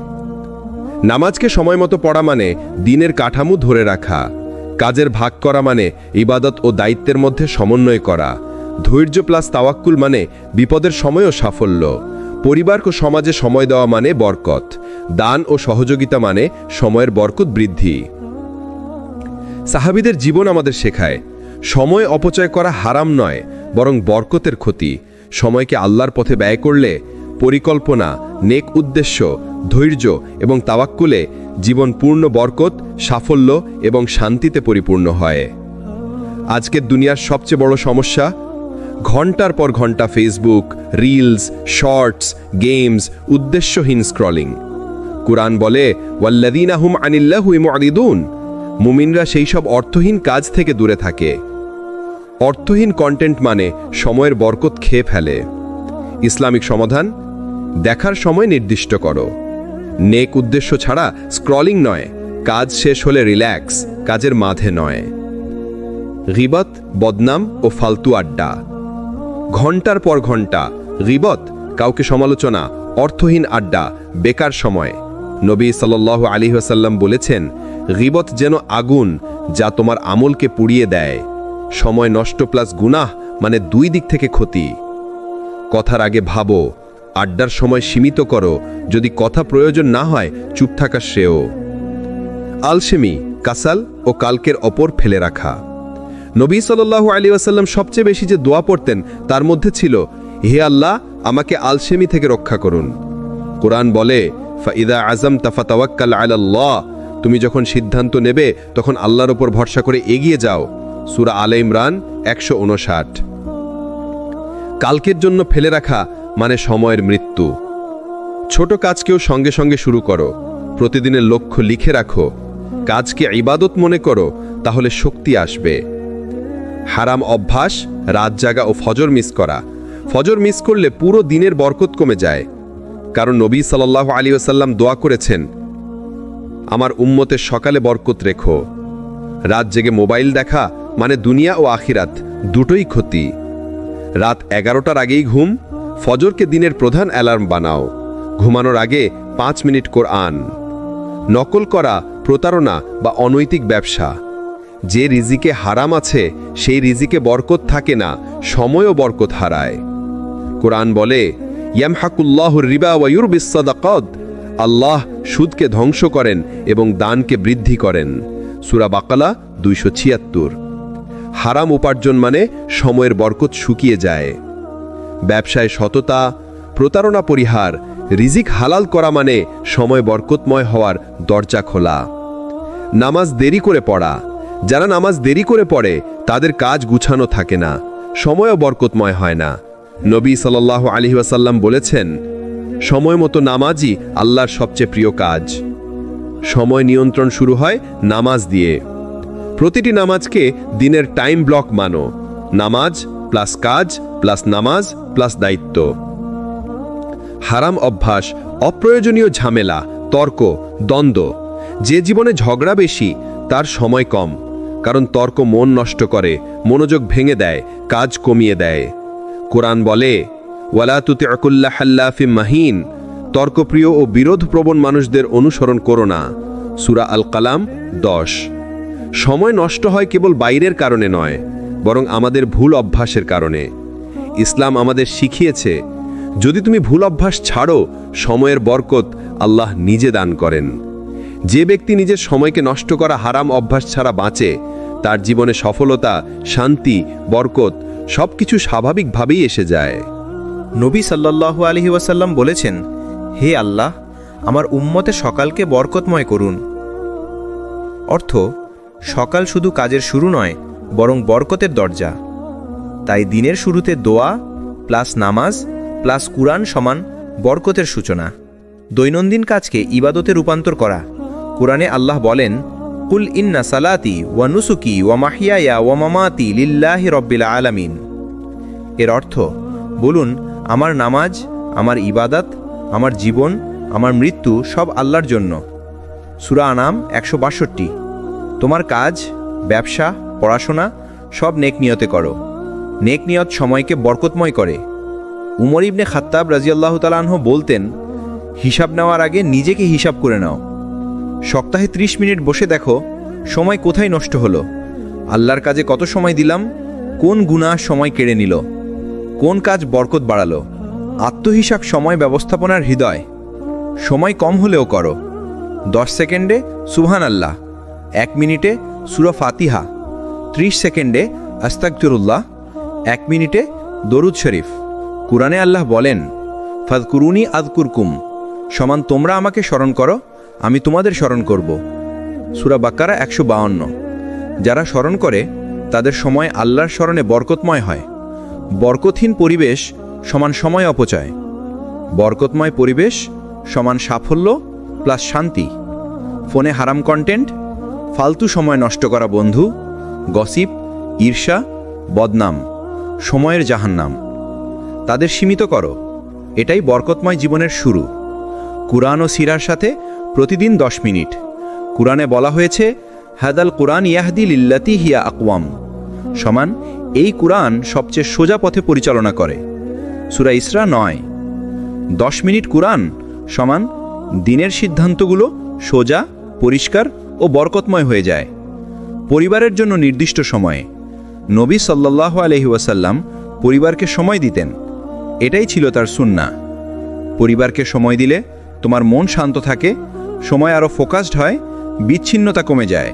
নামাজকে সময়মতো পড়া মানে দিনের কাঠামো ধরে রাখা। কাজের ভাগ করা মানে ইবাদত ও দায়িত্বের মধ্যে সমন্বয় করা। ধৈর্য প্লাস তাওয়াক্কুল মানে বিপদের সময়ও সাফল্য। পরিবার ও সমাজে সময় দেওয়া মানে বরকত। দান ও সহযোগিতা মানে সময়ের বরকত বৃদ্ধি। সাহাবীদের জীবন আমাদের শেখায়, সময় অপচয় করা হারাম নয়, বরং বরকতের ক্ষতি। সময়কে আল্লাহর পথে ব্যয় করলে পরিকল্পনা, নেক উদ্দেশ্য, ধৈর্য এবং তাওয়াক্কুলে জীবন পূর্ণ বরকত, সাফল্য এবং শান্তিতে পরিপূর্ণ হয়। আজকের দুনিয়ার সবচেয়ে বড় সমস্যা, ঘন্টার পর ঘন্টা ফেসবুক, রিলস, শর্টস, গেমস, উদ্দেশ্যহীন স্ক্রলিং। কুরআন বলে, ওয়াল্লাযীনা হুম আনিল্লাহি মুআরিদুন, মুমিনরা সেই সব অর্থহীন কাজ থেকে দূরে থাকে। অর্থহীন কন্টেন্ট মানে সময়ের বরকত খেয়ে ফেলে। ইসলামিক সমাধান, দেখার সময় নির্দিষ্ট করো। নেক উদ্দেশ্য ছাড়া স্ক্রলিং নয়, কাজ শেষ হলে রিল্যাক্স, কাজের মাঝে নয়। গীবত, বদনাম ও ফালতু আড্ডা। ঘন্টার পর ঘন্টা গীবত, কাউকে সমালোচনা, অর্থহীন আড্ডা, বেকার সময়। নবী সাল্লাল্লাহু আলাইহি ওয়াসাল্লাম বলেছেন, গীবত যেন আগুন যা তোমার আমলকে পুড়িয়ে দেয়। সময় নষ্ট প্লাস গুনাহ মানে দুই দিক থেকে ক্ষতি। কথার আগে ভাবো, আড্ডার সময় সীমিত করো, যদি কথা প্রয়োজন না হয় চুপ থাকা শ্রেয়। আলসেমি, কাসাল ও কালকের অপর ফেলে রাখা। নবী সাল্লাল্লাহু আলাইহি ওয়াসাল্লাম সবচেয়ে বেশি যে দোয়া পড়তেন তার মধ্যে ছিল, হে আল্লাহ, আমাকে আলসেমি থেকে রক্ষা করুন। কোরআন বলে, ফাইদা আযামতা ফাতাওয়াক্কাল আলাল্লাহ, তুমি যখন সিদ্ধান্ত নেবে তখন আল্লাহর উপর ভরসা করে এগিয়ে যাও। সূরা আলে ইমরান 159। কালকের জন্য ফেলে রাখা মানে সময়ের মৃত্যু। ছোট কাজকেও সঙ্গে সঙ্গে শুরু করো, প্রতিদিনের লক্ষ্য লিখে রাখো, কাজকে ইবাদত মনে করো, তাহলে শক্তি আসবে। হারাম অভ্যাস, রাত জাগা ও ফজর মিস করা। ফজর মিস করলে পুরো দিনের বরকত কমে যায়, কারণ নবী সাল্লাল্লাহু আলাইহি ওয়াসাল্লাম দোয়া করেছেন, আমার উম্মতের সকালে বরকত রেখো। রাত জেগে মোবাইল দেখা মানে দুনিয়া ও আখিরাত দুটোই ক্ষতি। রাত 11টার আগেই ঘুম, ফজরকে দিনের প্রধান অ্যালার্ম বানাও। ঘুমানোর আগে 5 মিনিট কোরআন। নকল করা, প্রতারণা বা অনৈতিক ব্যবসা। যে রিজিকে হারাম আছে সেই রিজিকে বরকত থাকে না, সময়ও বরকত হারায়। কোরআন বলে, ইয়ামহাকুল্লাহুর রিবা ওয়া ইউরবিস সাদাকাত, আল্লাহ সুদকে ধ্বংস করেন এবং দানকে বৃদ্ধি করেন। সূরা বাকারা 276। হারাম উপার্জন মানে সময়ের বরকত শুকিয়ে যায়। ব্যবসায় সততা, প্রতারণা পরিহার, রিজিক হালাল করা মানে সময় বরকতময় হওয়ার দরজা খোলা। নামাজ দেরি করে পড়া। যারা নামাজ দেরি করে পড়ে তাদের কাজ গুছানো থাকে না, সময়ও বরকতময় হয় না। নবী সাল্লাল্লাহু আলাইহি ওয়াসাল্লাম বলেছেন, সময় মতো নামাজই আল্লাহর সবচেয়ে প্রিয় কাজ। সময় নিয়ন্ত্রণ শুরু হয় নামাজ দিয়ে। প্রতিটি নামাজকে দিনের টাইম ব্লক মানো। নামাজ প্লাস কাজ প্লাস নামাজ প্লাস দায়িত্ব। হারাম অভ্যাস, অপ্রয়োজনীয় ঝামেলা, তর্ক, দ্বন্দ্ব। যে জীবনে ঝগড়া বেশি তার সময় কম, কারণ তর্ক মন নষ্ট করে, মনোযোগ ভেঙে দেয়, কাজ কমিয়ে দেয়। কোরআন বলে, ওয়ালা তুতি' কুল্লা হাল্লাফিম মাহিন, তর্কপ্রিয় ও বিরোধপ্রবণ মানুষদের অনুসরণ করো না। সূরা আল কালাম 10। সময় নষ্ট হয় কেবল বাইরের কারণে নয়, বরং আমাদের ভুল অভ্যাসের কারণে। ইসলাম আমাদের শিখিয়েছে, যদি তুমি ভুল অভ্যাস ছাড়ো, সময়ের বরকত আল্লাহ নিজে দান করেন। যে ব্যক্তি নিজের সময়কে নষ্ট করা হারাম অভ্যাস ছাড়া বাঁচে, তার জীবনে সফলতা, শান্তি, বরকত সবকিছু স্বাভাবিকভাবেই এসে যায়। নবী সাল্লাল্লাহু আলাইহি ওয়াসাল্লাম বলেছেন, হে আল্লাহ, আমার উম্মতের সকালকে বরকতময় করুন। অর্থ, সকাল শুধু কাজের শুরু নয়, বরং বরকতের দরজা। তাই দিনের শুরুতে দোয়া প্লাস নামাজ প্লাস কুরআন সমান বরকতের সূচনা। দৈনন্দিন কাজকে ইবাদতে রূপান্তর করা। কুরআনে আল্লাহ বলেন, কুল ইন্না সালাতি ওয়া নুসুকি ওয়া মাহইয়ায়া ওয়া মামাতি লিল্লাহি রাব্বিল আলামিন। এর অর্থ, বলুন, আমার নামাজ, আমার ইবাদত, আমার জীবন, আমার মৃত্যু সব আল্লাহর জন্য। সূরা আনাম 162। তোমার কাজ, ব্যবসা, পড়াশোনা সব নেক নিয়তে করো। নেক নিয়ত সময়কে বরকতময় করে। উমর ইবনে খাত্তাব রাদিয়াল্লাহু তাআলা আনহু বলতেন, হিসাব নেওয়ার আগে নিজেকে হিসাব করে নাও। সপ্তাহে 30 মিনিট বসে দেখো সময় কোথায় নষ্ট হলো, আল্লাহর কাজে কত সময় দিলাম, কোন গুনাহ সময় কেড়ে নিল, কোন কাজ বরকত বাড়ালো। আত্মহিসাব সময় ব্যবস্থাপনার হৃদয়। সময় কম হলেও করো। 10 সেকেন্ডে সুবহানাল্লাহ, 1 মিনিটে সূরা ফাতিহা, 30 সেকেন্ডে আস্তাগফিরুল্লাহ, 1 মিনিটে দরুদ শরীফ। কুরআনে আল্লাহ বলেন, ফাযকুরুনি আযকুরকুম, সমান তোমরা আমাকে স্মরণ করো, আমি তোমাদের স্মরণ করব। সূরা বাকারা 152। যারা স্মরণ করে তাদের সময় আল্লাহর স্মরণে বরকতময় হয়। বরকতহীন পরিবেশ সমান সময় অপচয়। বরকতময় পরিবেশ সমান সাফল্য প্লাস শান্তি। ফোনে হারাম কন্টেন্ট, ফালতু সময় নষ্ট করা বন্ধু, গসিপ, ঈর্ষা, বদনাম সময়ের জাহান্নাম। তাদের সীমিত করো। এটাই বরকতময় জীবনের শুরু। কুরআন ও সিরার সাথে প্রতিদিন 10 মিনিট। কুরআনে বলা হয়েছে হাদাল কুরআন ইয়াহদি লিল্লাতি হিয়া আকওয়াম, সমান এই কুরআন সবচেয়ে সোজা পথে পরিচালনা করে। সূরা ইসরা 9। 10 মিনিট কুরআন সমান দিনের সিদ্ধান্তগুলো সোজা, পরিষ্কার ও বরকতময় হয়ে যায়। পরিবারের জন্য নির্দিষ্ট সময়ে নবী সাল্লাল্লাহু আলাইহি ওয়াসাল্লাম পরিবারকে সময় দিতেন। এটাই ছিল তার সুন্নাহ। পরিবারকে সময় দিলে তোমার মন শান্ত থাকে, সময় আরও ফোকাসড হয়, বিচ্ছিন্নতা কমে যায়।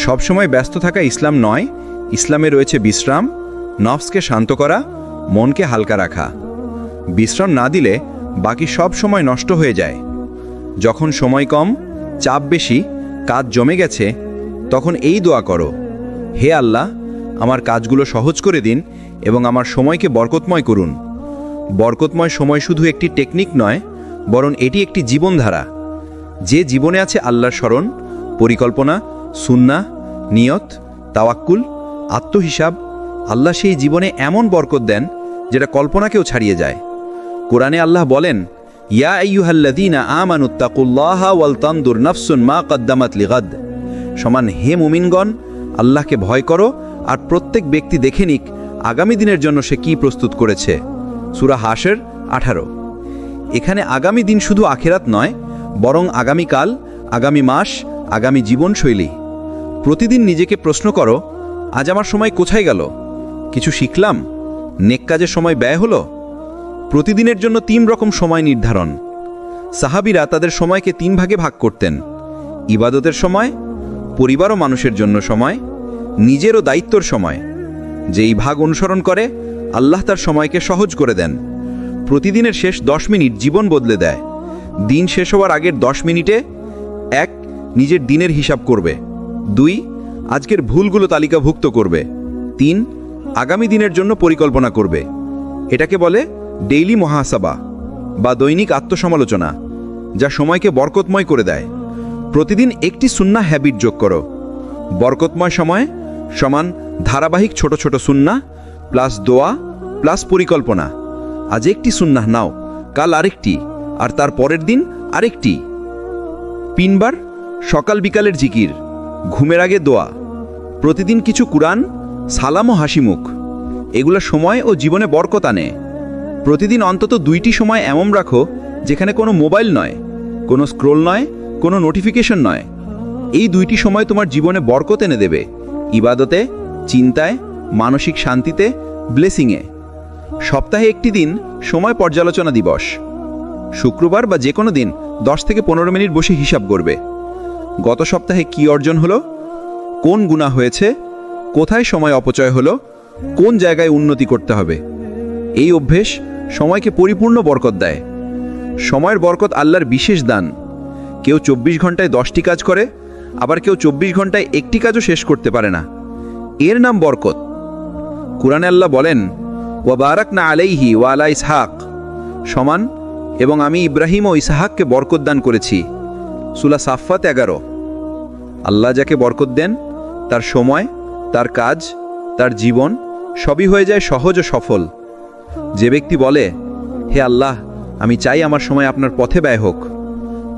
সবসময় ব্যস্ত থাকা ইসলাম নয়, ইসলামে রয়েছে বিশ্রাম, নফসকে শান্ত করা, মনকে হালকা রাখা। বিশ্রাম না দিলে বাকি সব সময় নষ্ট হয়ে যায়। যখন সময় কম, চাপ বেশি, কাজ জমে গেছে, তখন এই দোয়া করো, হে আল্লাহ, আমার কাজগুলো সহজ করে দিন এবং আমার সময়কে বরকতময় করুন। বরকতময় সময় শুধু একটি টেকনিক নয়, বরং এটি একটি জীবনধারা। যে জীবনে আছে আল্লাহর স্মরণ, পরিকল্পনা, সুন্নাহ, নিয়ত, তাওয়াক্কুল, আত্মহিসাব, আল্লাহ সেই জীবনে এমন বরকত দেন যেটা কল্পনাকেও ছাড়িয়ে যায়। কোরআনে আল্লাহ বলেন, ইয়া আইয়ুহাল্লাযীনা আমানুত্তাকুল্লাহা ওয়াল তানদুর নাফসুন মা কদ্দামাত লিগাদ, সমান হে মুমিনগণ, আল্লাহকে ভয় করো আর প্রত্যেক ব্যক্তি দেখে নিক আগামী দিনের জন্য সে কি প্রস্তুত করেছে। সূরা হাশর 18। এখানে আগামী দিন শুধু আখিরাত নয়, বরং আগামীকাল, আগামী মাস, আগামী জীবনশৈলী। প্রতিদিন নিজেকে প্রশ্ন করো, আজ আমার সময় কোথায় গেল? কিছু শিখলাম? নেক কাজের সময় ব্যয় হলো? প্রতিদিনের জন্য 3 রকম সময় নির্ধারণ। সাহাবীরা তাদের সময়কে 3 ভাগে ভাগ করতেন: ইবাদতের সময়, পরিবার ও মানুষের জন্য সময়, নিজেরও দায়িত্বর সময়। যেই ভাগ অনুসরণ করে আল্লাহ তার সময়কে সহজ করে দেন। প্রতিদিনের শেষ 10 মিনিট জীবন বদলে দেয়। দিন শেষ হওয়ার আগের 10 মিনিটে 1. নিজের দিনের হিসাব করবে, 2. আজকের ভুলগুলো তালিকাভুক্ত করবে, 3. আগামী দিনের জন্য পরিকল্পনা করবে। এটাকে বলে ডেইলি মুহাসাবা বা দৈনিক আত্মসমালোচনা, যা সময়কে বরকতময় করে দেয়। প্রতিদিন একটি সুন্নাহ হ্যাবিট যোগ করো। বরকতময় সময় সমান ধারাবাহিক ছোট ছোট সুন্নাহ প্লাস দোয়া প্লাস পরিকল্পনা। আজ একটি সুন্নাহ নাও, কাল আরেকটি, আর তার পরের দিন আরেকটি। 3 বার সকাল বিকালের জিকির, ঘুমের আগে দোয়া, প্রতিদিন কিছু কুরআন, সালাম ও হাসিমুখ। এগুলো সময় ও জীবনে বরকত আনে। প্রতিদিন অন্তত 2টি সময় এমন রাখো যেখানে কোনো মোবাইল নয়, কোনো স্ক্রোল নয়, কোনো নোটিফিকেশন নয়। এই 2টি সময় তোমার জীবনে বরকত এনে দেবে, ইবাদতে, চিন্তায়, মানসিক শান্তিতে, ব্লেসিংয়ে। সপ্তাহে একটি দিন সময় পর্যালোচনা দিবস। শুক্রবার বা যে কোনো দিন 10 থেকে 15 মিনিট বসে হিসাব করবে। গত সপ্তাহে কি অর্জন হলো, কোন গুনাহ হয়েছে, কোথায় সময় অপচয় হলো, কোন জায়গায় উন্নতি করতে হবে। এই অভ্যেস সময়কে পরিপূর্ণ বরকত দেয়। সময়ের বরকত আল্লাহর বিশেষ দান। কেউ 24 ঘন্টায় 10টি কাজ করে, আবার কেউ 24 ঘন্টায় একটি কাজও শেষ করতে পারে না। এর নাম বরকত। কুরআনে আল্লাহ বলেন, ওয়া বারাকনা আলাইহি ওয়া আলা ইসহাক, সমান এবং আমি ইব্রাহিম ও ইসহাককে বরকত দান করেছি। সূরা সাফফাত 11। আল্লাহ যাকে বরকত দেন তার সময়, তার কাজ, তার জীবন সবই হয়ে যায় সহজ ও সফল। যে ব্যক্তি বলে, হে আল্লাহ, আমি চাই আমার সময় আপনার পথে ব্যয় হোক,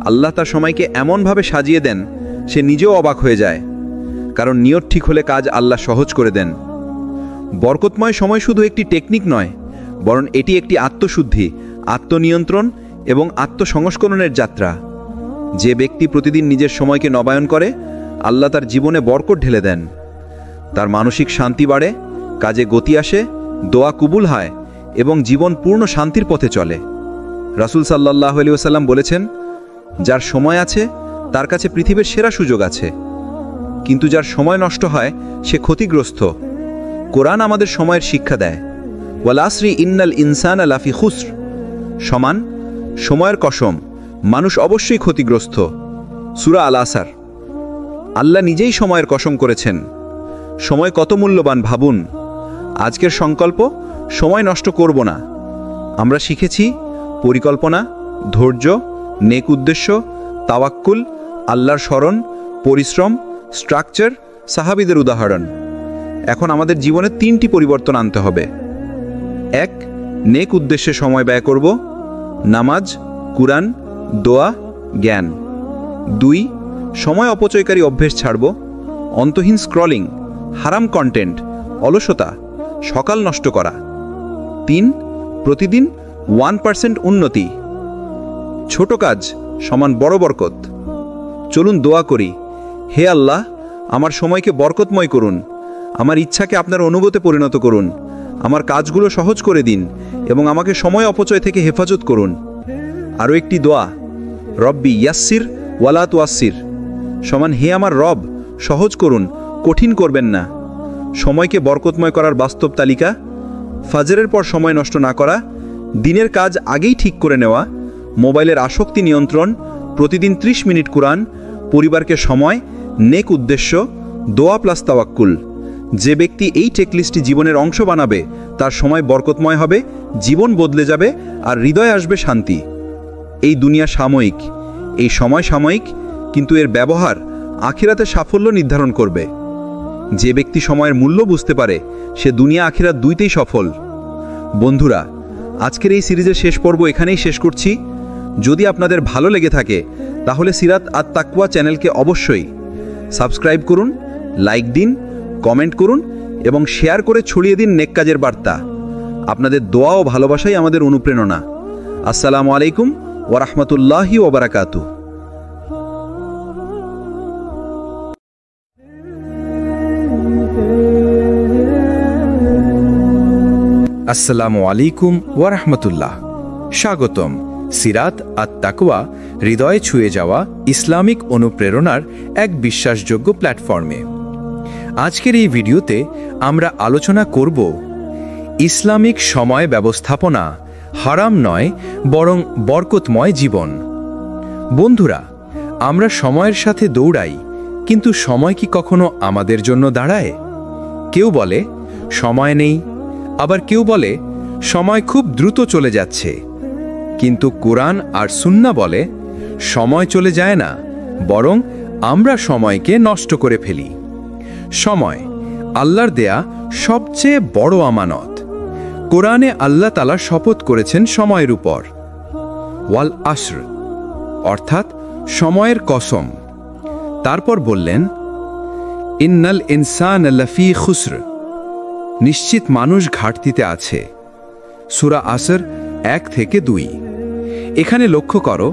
আল্লাহ তার সময়কে এমনভাবে সাজিয়ে দেন সে নিজেও অবাক হয়ে যায়। কারণ নিয়ত ঠিক হলে কাজ আল্লাহ সহজ করে দেন। বরকতময় সময় শুধু একটি টেকনিক নয়, বরং এটি একটি আত্মশুদ্ধি, আত্মনিয়ন্ত্রণ এবং আত্মসংস্করণের যাত্রা। যে ব্যক্তি প্রতিদিন নিজের সময়কে নবায়ন করে, আল্লাহ তার জীবনে বরকত ঢেলে দেন। তার মানসিক শান্তি বাড়ে, কাজে গতি আসে, দোয়া কবুল হয় এবং জীবন পূর্ণ শান্তির পথে চলে। রাসূল সাল্লাল্লাহু আলাইহি ওয়াসাল্লাম বলেছেন, যার সময় আছে তার কাছে পৃথিবীর সেরা সুযোগ আছে, কিন্তু যার সময় নষ্ট হয় সে ক্ষতিগ্রস্ত। কোরআন আমাদের সময়ের শিক্ষা দেয়, ওয়াল আসরি ইন্নাল ইনসানা লাফি খুসর, সমান সময়ের কসম, মানুষ অবশ্যই ক্ষতিগ্রস্ত। সূরা আল আসর। আল্লাহ নিজেই সময়ের কসম করেছেন। সময় কত মূল্যবান ভাবুন। আজকের সংকল্প, সময় নষ্ট করব না। আমরা শিখেছি পরিকল্পনা, ধৈর্য, নেক উদ্দেশ্য, তাওয়াক্কুল, আল্লাহর স্মরণ, পরিশ্রম, স্ট্রাকচার, সাহাবীদের উদাহরণ। এখন আমাদের জীবনে 3টি পরিবর্তন আনতে হবে। 1. নেক উদ্দেশ্যে সময় ব্যয় করব। নামাজ, কুরআন, দোয়া, জ্ঞান। 2. সময় অপচয়কারী অভ্যেস ছাড়ব, অন্তহীন স্ক্রলিং, হারাম কন্টেন্ট, অলসতা, সকাল নষ্ট করা। 3. প্রতিদিন 1% উন্নতি, ছোট কাজ সমান বড় বরকত। চলুন দোয়া করি, হে আল্লাহ, আমার সময়কে বরকতময় করুন, আমার ইচ্ছাকে আপনার অনুগতে পরিণত করুন, আমার কাজগুলো সহজ করে দিন এবং আমাকে সময় অপচয় থেকে হেফাজত করুন। আরও একটি দোয়া, রব্বি ইয়াসসির ওয়ালা তুয়াসসির, সমান হে আমার রব, সহজ করুন, কঠিন করবেন না। সময়কে বরকতময় করার বাস্তব তালিকা: ফাজরের পর সময় নষ্ট না করা, দিনের কাজ আগেই ঠিক করে নেওয়া, মোবাইলের আসক্তি নিয়ন্ত্রণ, প্রতিদিন 30 মিনিট কুরআন, পরিবারকে সময়, নেক উদ্দেশ্য, দোয়া প্লাস তাওয়াক্কুল। যে ব্যক্তি এই চেকলিস্টটি জীবনের অংশ বানাবে তার সময় বরকতময় হবে, জীবন বদলে যাবে আর হৃদয়ে আসবে শান্তি। এই দুনিয়া সাময়িক, এই সময় সাময়িক, কিন্তু এর ব্যবহার আখিরাতে সাফল্য নির্ধারণ করবে। যে ব্যক্তি সময়ের মূল্য বুঝতে পারে সে দুনিয়া আখিরাত দুইতেই সফল। বন্ধুরা, আজকের এই সিরিজের শেষ পর্ব এখানেই শেষ করছি। যদি আপনাদের ভালো লেগে থাকে তাহলে সিরাত আত তাকওয়া চ্যানেলকে অবশ্যই সাবস্ক্রাইব করুন, লাইক দিন, কমেন্ট করুন এবং শেয়ার করে ছড়িয়ে দিন নেক কাজের বার্তা। আপনাদের দোয়া ও ভালোবাসাই আমাদের অনুপ্রেরণা। আসসালামু আলাইকুম ওয়া রাহমাতুল্লাহি ওয়া বারাকাতুহু। আসসালামু আলাইকুম ওয়া রাহমাতুল্লাহ। স্বাগতম সিরাত আত তাকওয়া, হৃদয়ে ছুঁয়ে যাওয়া ইসলামিক অনুপ্রেরণার এক বিশ্বাসযোগ্য প্ল্যাটফর্মে। আজকের এই ভিডিওতে আমরা আলোচনা করব ইসলামিক সময় ব্যবস্থাপনা হারাম নয় বরং বরকতময় জীবন। বন্ধুরা, আমরা সময়ের সাথে দৌড়াই, কিন্তু সময় কি কখনো আমাদের জন্য দাঁড়ায়? কেউ বলে সময় নেই, আবার কেউ বলে সময় খুব দ্রুত চলে যাচ্ছে। কিন্তু কুরআন আর সুন্নাহ বলে সময় চলে যায় না, বরং আমরা সময়কে নষ্ট করে ফেলি। সময় আল্লাহর দেয়া সবচেয়ে বড় আমানত। কোরআনে আল্লাহ তাআলা শপথ করেছেন সময়ের উপর, ওয়াল আসর, অর্থাৎ সময়ের কসম। তারপর বললেন ইন্নাল ইনসানা লাফি খুসর, নিশ্চিত মানুষ ঘাটতিতে আছে। সূরা আসর 1 থেকে 2। এখানে লক্ষ্য করো,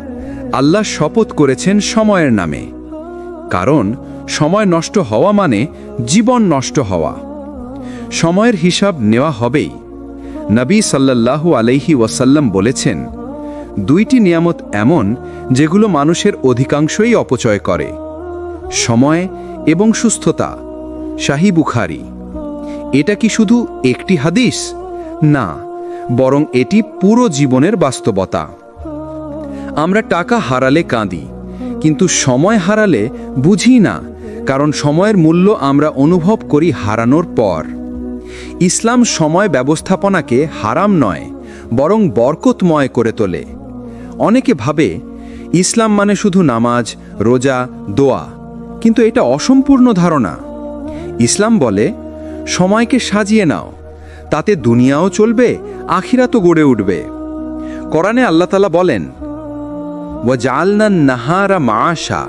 আল্লাহ শপথ করেছেন সময়ের নামে, কারণ সময় নষ্ট হওয়া মানে জীবন নষ্ট হওয়া। সময়ের হিসাব নেওয়া হবেই। নবী সাল্লাল্লাহু আলাইহি ওয়াসাল্লাম বলেছেন, 2টি নিয়ামত এমন যেগুলো মানুষের অধিকাংশই অপচয় করে, সময় এবং সুস্থতা। শাহী বুখারী। এটা কি শুধু একটি হাদিস? না, বরং এটি পুরো জীবনের বাস্তবতা। আমরা টাকা হারালে কাঁদি, কিন্তু সময় হারালে বুঝি না, কারণ সময়ের মূল্য আমরা অনুভব করি হারানোর পর। ইসলাম সময় ব্যবস্থাপনাকে হারাম নয় বরং বরকতময় করে তোলে। অনেকে ভাবে ইসলাম মানে শুধু নামাজ, রোজা, দোয়া, কিন্তু এটা অসম্পূর্ণ ধারণা। ইসলাম বলে সময়কে সাজিয়ে নাও, তাতে দুনিয়াও চলবে, আখিরাতও গড়ে উঠবে। কোরআনে আল্লাহ তাআলা বলেন, ওয়াজআলনান নাহারা মাআশা,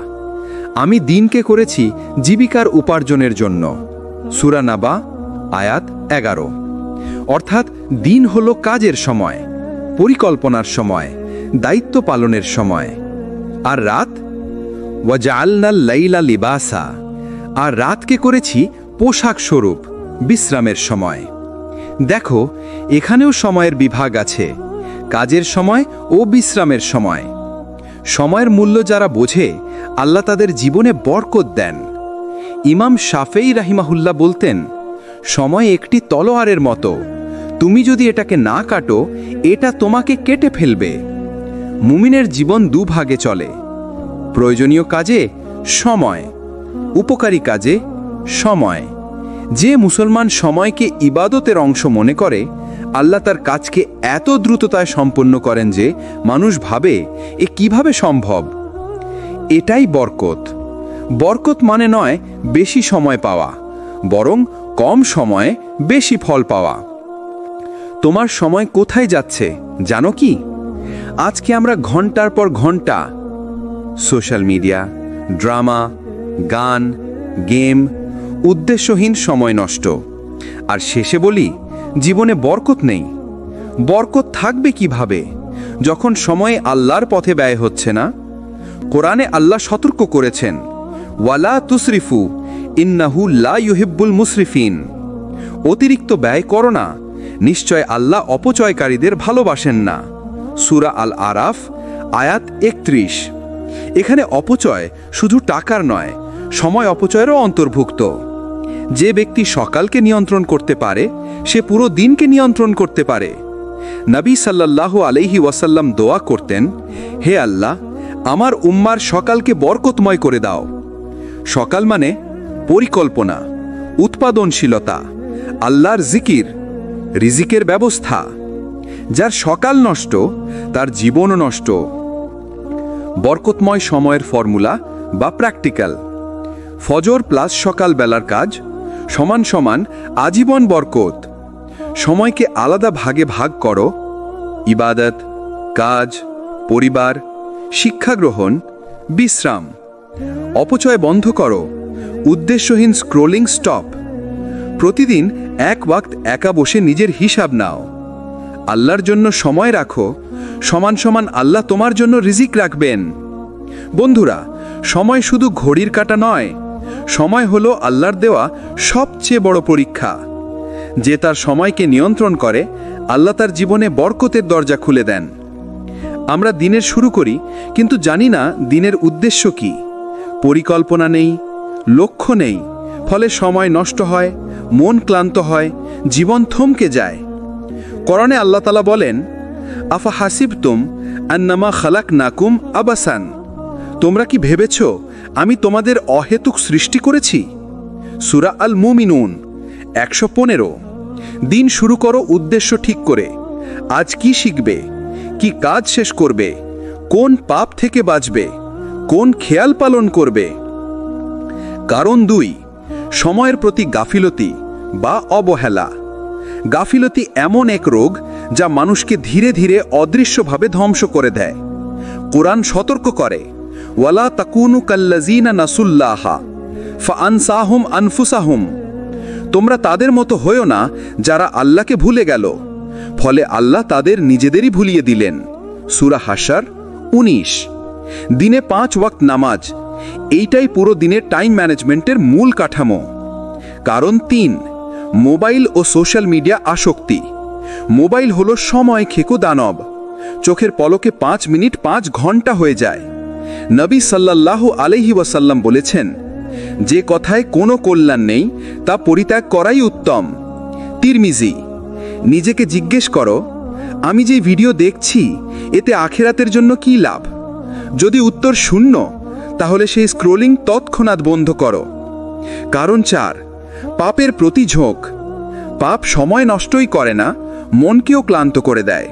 আমি দিনকে করেছি জীবিকার উপার্জনের জন্য। সূরা নাবা আয়াত 11। অর্থাৎ দিন হলো কাজের সময়, পরিকল্পনার সময়, দায়িত্ব পালনের সময়। আর রাত, ওয়াজআলনাল লাইলা লিবাসা, আর রাতকে করেছি পোশাক স্বরূপ, বিশ্রামের সময়। দেখো, এখানেও সময়ের বিভাগ আছে, কাজের সময় ও বিশ্রামের সময়। সময়ের মূল্য যারা বোঝে, আল্লাহ তাদের জীবনে বরকত দেন। ইমাম শাফেঈ রাহিমাহুল্লাহ বলতেন, সময় একটি তলোয়ারের মতো, তুমি যদি এটাকে না কাটো, এটা তোমাকে কেটে ফেলবে। মুমিনের জীবন দুভাগে চলে, প্রয়োজনীয় কাজে সময়, উপকারী কাজে সময়। যে মুসলমান সময়কে ইবাদতের অংশ মনে করে, আল্লাহ তার কাজকে এত দ্রুততায় সম্পন্ন করেন যে মানুষ ভাবে এ কিভাবে সম্ভব। এটাই বরকত। বরকত মানে নয় বেশি সময় পাওয়া, বরং কম সময়ে বেশি ফল পাওয়া। তোমার সময় কোথায় যাচ্ছে জানো কি? আজকে আমরা ঘন্টার পর ঘন্টা সোশ্যাল মিডিয়া, ড্রামা, গান, গেম, উদ্দেশ্যহীন সময় নষ্ট। আর শেষে বলি, জীবনে বরকত নেই। বরকত থাকবে কিভাবে যখন সময়ে আল্লাহর পথে ব্যয় হচ্ছে না? কোরআনে আল্লাহ সতর্ক করেছেন, ওয়ালা তুসরিফু ইন্নাহু লা ইউহিব্বুল মুসরিফিন। অতিরিক্ত ব্যয় করো না, নিশ্চয় আল্লাহ অপচয়কারীদের ভালোবাসেন না। সূরা আল আরাফ আয়াত 31। এখানে অপচয় শুধু টাকার নয়, সময় অপচয়েরও অন্তর্ভুক্ত। যে ব্যক্তি সকালকে নিয়ন্ত্রণ করতে পারে, সে পুরো দিনকে নিয়ন্ত্রণ করতে পারে। নবী সাল্লাল্লাহু আলাইহি ওয়াসাল্লাম দোয়া করতেন, হে আল্লাহ, আমার উম্মার সকালকে বরকতময় করে দাও। সকাল মানে পরিকল্পনা, উৎপাদনশীলতা, আল্লাহর জিকির, রিজিকের ব্যবস্থা। যার সকাল নষ্ট, তার জীবনও নষ্ট। বরকতময় সময়ের ফর্মুলা বা প্র্যাকটিক্যাল: ফজর প্লাস সকালবেলার কাজ সমান সমান আজীবন বরকত। সময়কে আলাদা ভাগে ভাগ করো, ইবাদত, কাজ, পরিবার, শিক্ষা গ্রহণ, বিশ্রাম। অপচয় বন্ধ করো, উদ্দেশ্যহীন স্ক্রোলিং স্টপ। প্রতিদিন এক ওয়াক্ত একা বসে নিজের হিসাব নাও। আল্লাহর জন্য সময় রাখো, সমান সমান আল্লাহ তোমার জন্য রিজিক রাখবেন। বন্ধুরা, সময় শুধু ঘড়ির কাঁটা নয়, সময় হলো আল্লাহর দেওয়া সবচেয়ে বড় পরীক্ষা। যে তার সময়কে নিয়ন্ত্রণ করে, আল্লাহ তার জীবনে বরকতের দরজা খুলে দেন। আমরা দিনের শুরু করি, কিন্তু জানি না দিনের উদ্দেশ্য কি। পরিকল্পনা নেই, লক্ষ্য নেই, ফলে সময় নষ্ট হয়, মন ক্লান্ত হয়, জীবন থমকে যায়। কোরআনে আল্লাহ তাআলা বলেন, আফা হাসিবতুম আন্নামা খালাকনাকুম আবাসান। তোমরা কি ভেবেছ আমি তোমাদের অহেতুক সৃষ্টি করেছি? সূরা আল মুমিনুন 115। দিন শুরু করো উদ্দেশ্য ঠিক করে। আজ কি শিখবে, কি কাজ শেষ করবে, কোন পাপ থেকে বাঁচবে, কোন খেয়াল পালন করবে। কারণ 2, সময়ের প্রতি গাফিলতি বা অবহেলা। গাফিলতি এমন এক রোগ যা মানুষকে ধীরে ধীরে অদৃশ্যভাবে ধ্বংস করে দেয়। কোরআন সতর্ক করে, ওয়ালা তাকুনু কাল্লাযিনা নাসুল্লাহা ফাআনসাহুম আনফুসাহুম। তোমরা তাদের মতো হয়ো না যারা আল্লাহকে ভুলে গেল, ফলে আল্লাহ তাদের নিজেদেরই ভুলিয়ে দিলেন। সূরা হাশর 19। দিনে 5 ওয়াক্ত নামাজ, এইটাই পুরো দিনের টাইম ম্যানেজমেন্টের মূল কাঠামো। কারণ 3, মোবাইল ও সোশ্যাল মিডিয়া আসক্তি। মোবাইল হলো সময় খেকো দানব। চোখের পলকে 5 মিনিট 5 ঘন্টা হয়ে যায়। নবী সাল্লাল্লাহু আলাইহি ওয়াসাল্লাম বলেছেন, যে কথায় কোনো কল্যাণ নেই তা পরিত্যাগ করাই উত্তম। তিরমিজি। নিজেকে জিজ্ঞেস করো, আমি যে ভিডিও দেখছি এতে আখিরাতের জন্য কি লাভ? যদি উত্তর শূন্য, তাহলে সেই স্ক্রোলিং তৎক্ষণাৎ বন্ধ করো। কারণ 4, পাপের প্রতি ঝোঁক। পাপ সময় নষ্টই করে না, মনকেও ক্লান্ত করে দেয়।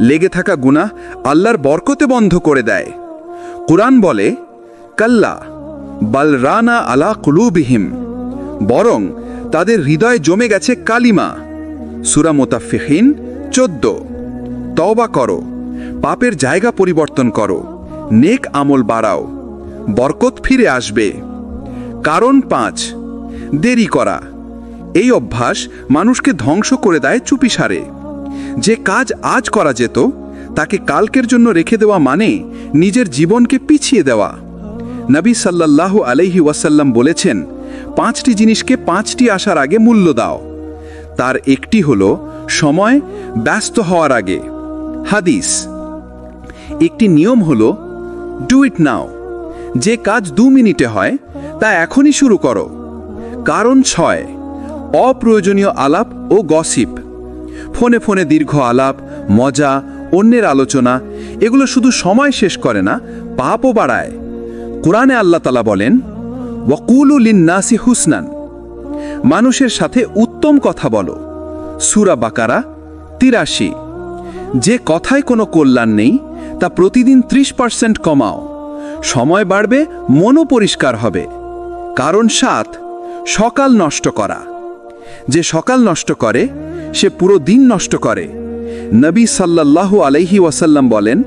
লেগে থাকা গুনাহ আল্লাহর বরকতে বন্ধ করে দেয়। কুরআন বলে, কাল্লা বাল রানা আলা কুলুবিহিম। বরং তাদের হৃদয়ে জমে গেছে কালিমা। সূরা মুতাফফিফিন 14। তওবা করো, পাপের জায়গা পরিবর্তন করো, নেক আমল বাড়াও, বরকত ফিরে আসবে। কারণ 5, দেরি করা। এই অভ্যাস মানুষকে ধ্বংস করে দেয় চুপিসারে। যে কাজ আজ করা যেত তাকে কালকের জন্য রেখে দেওয়া মানে নিজের জীবনকে পিছিয়ে দেওয়া। নবী সাল্লাল্লাহু আলাইহি ওয়াসাল্লাম বলেছেন, 5টি জিনিসকে 5টি আসার আগে মূল্য দাও। তার একটি হলো সময় ব্যস্ত হওয়ার আগে। হাদিস। একটি নিয়ম হলো ডু ইট নাও। যে কাজ 2 মিনিটে হয় তা এখনই শুরু করো। কারণ 6, অপ্রয়োজনীয় আলাপ ও গসিপ। ফোনে ফোনে দীর্ঘ আলাপ, মজা, অন্যের আলোচনা, এগুলো শুধু সময় শেষ করে না, পাপও বাড়ায়। কোরআনে আল্লাহ তাআলা বলেন, ওয়াকুলু লিন-নাসি হুসনান। মানুষের সাথে উত্তম কথা বলো। সূরা বাকারা 83। যে কথায় কোনো কল্যাণ নেই তা প্রতিদিন 30% কমাও। সময় বাড়বে, মনও পরিষ্কার হবে। কারণ 7, সকাল নষ্ট করা। যে সকাল নষ্ট করে সে পুরো দিন নষ্ট করে। নবী সাল্লাল্লাহু আলাইহি ওয়াসাল্লাম বলেন,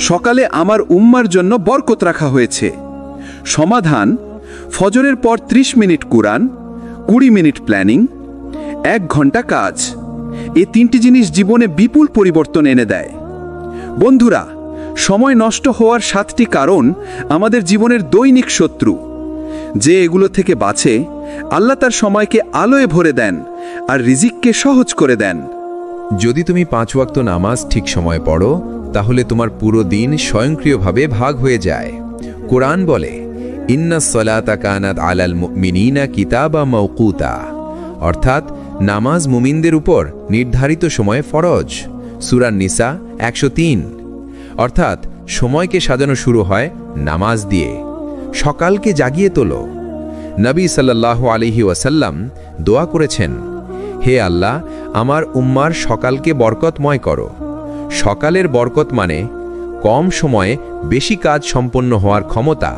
সকালে আমার উম্মার জন্য বরকত রাখা হয়েছে। সমাধান: ফজরের পর 30 মিনিট কুরআন, 20 মিনিট প্ল্যানিং, 1 ঘন্টা কাজ। এই 3টি জিনিস জীবনে বিপুল পরিবর্তন এনে দেয়। বন্ধুরা, সময় নষ্ট হওয়ার 7টি কারণ আমাদের জীবনের দৈনিক শত্রু। যে এগুলো থেকে বাঁচে, আল্লাহ তার সময়কে আলোয় ভরে দেন আর রিজিককে সহজ করে দেন। যদি তুমি 5 ওয়াক্ত নামাজ ঠিক সময়ে পড়ো, তাহলে তোমার পুরো দিন স্বয়ংক্রিয়ভাবে ভাগ হয়ে যায়। কোরআন বলে, ইন্নাস সালাতা কানাত আলাল মুমিনিনা কিতাবা মাওকুতা, অর্থাৎ নামাজ মুমিনদের উপর নির্ধারিত সময়ে ফরজ। সূরা নিসা 103। অর্থাৎ সময়কে সাজানো শুরু হয় নামাজ দিয়ে। সকালকে জাগিয়ে তোলো। নবী সাল্লাল্লাহু আলাইহি ওয়াসাল্লাম দোয়া করেছেন, হে আল্লাহ, আমার উম্মার সকালকে বরকতময় করো। সকালের বরকত মানে কম সময়ে বেশি কাজ সম্পন্ন হওয়ার ক্ষমতা।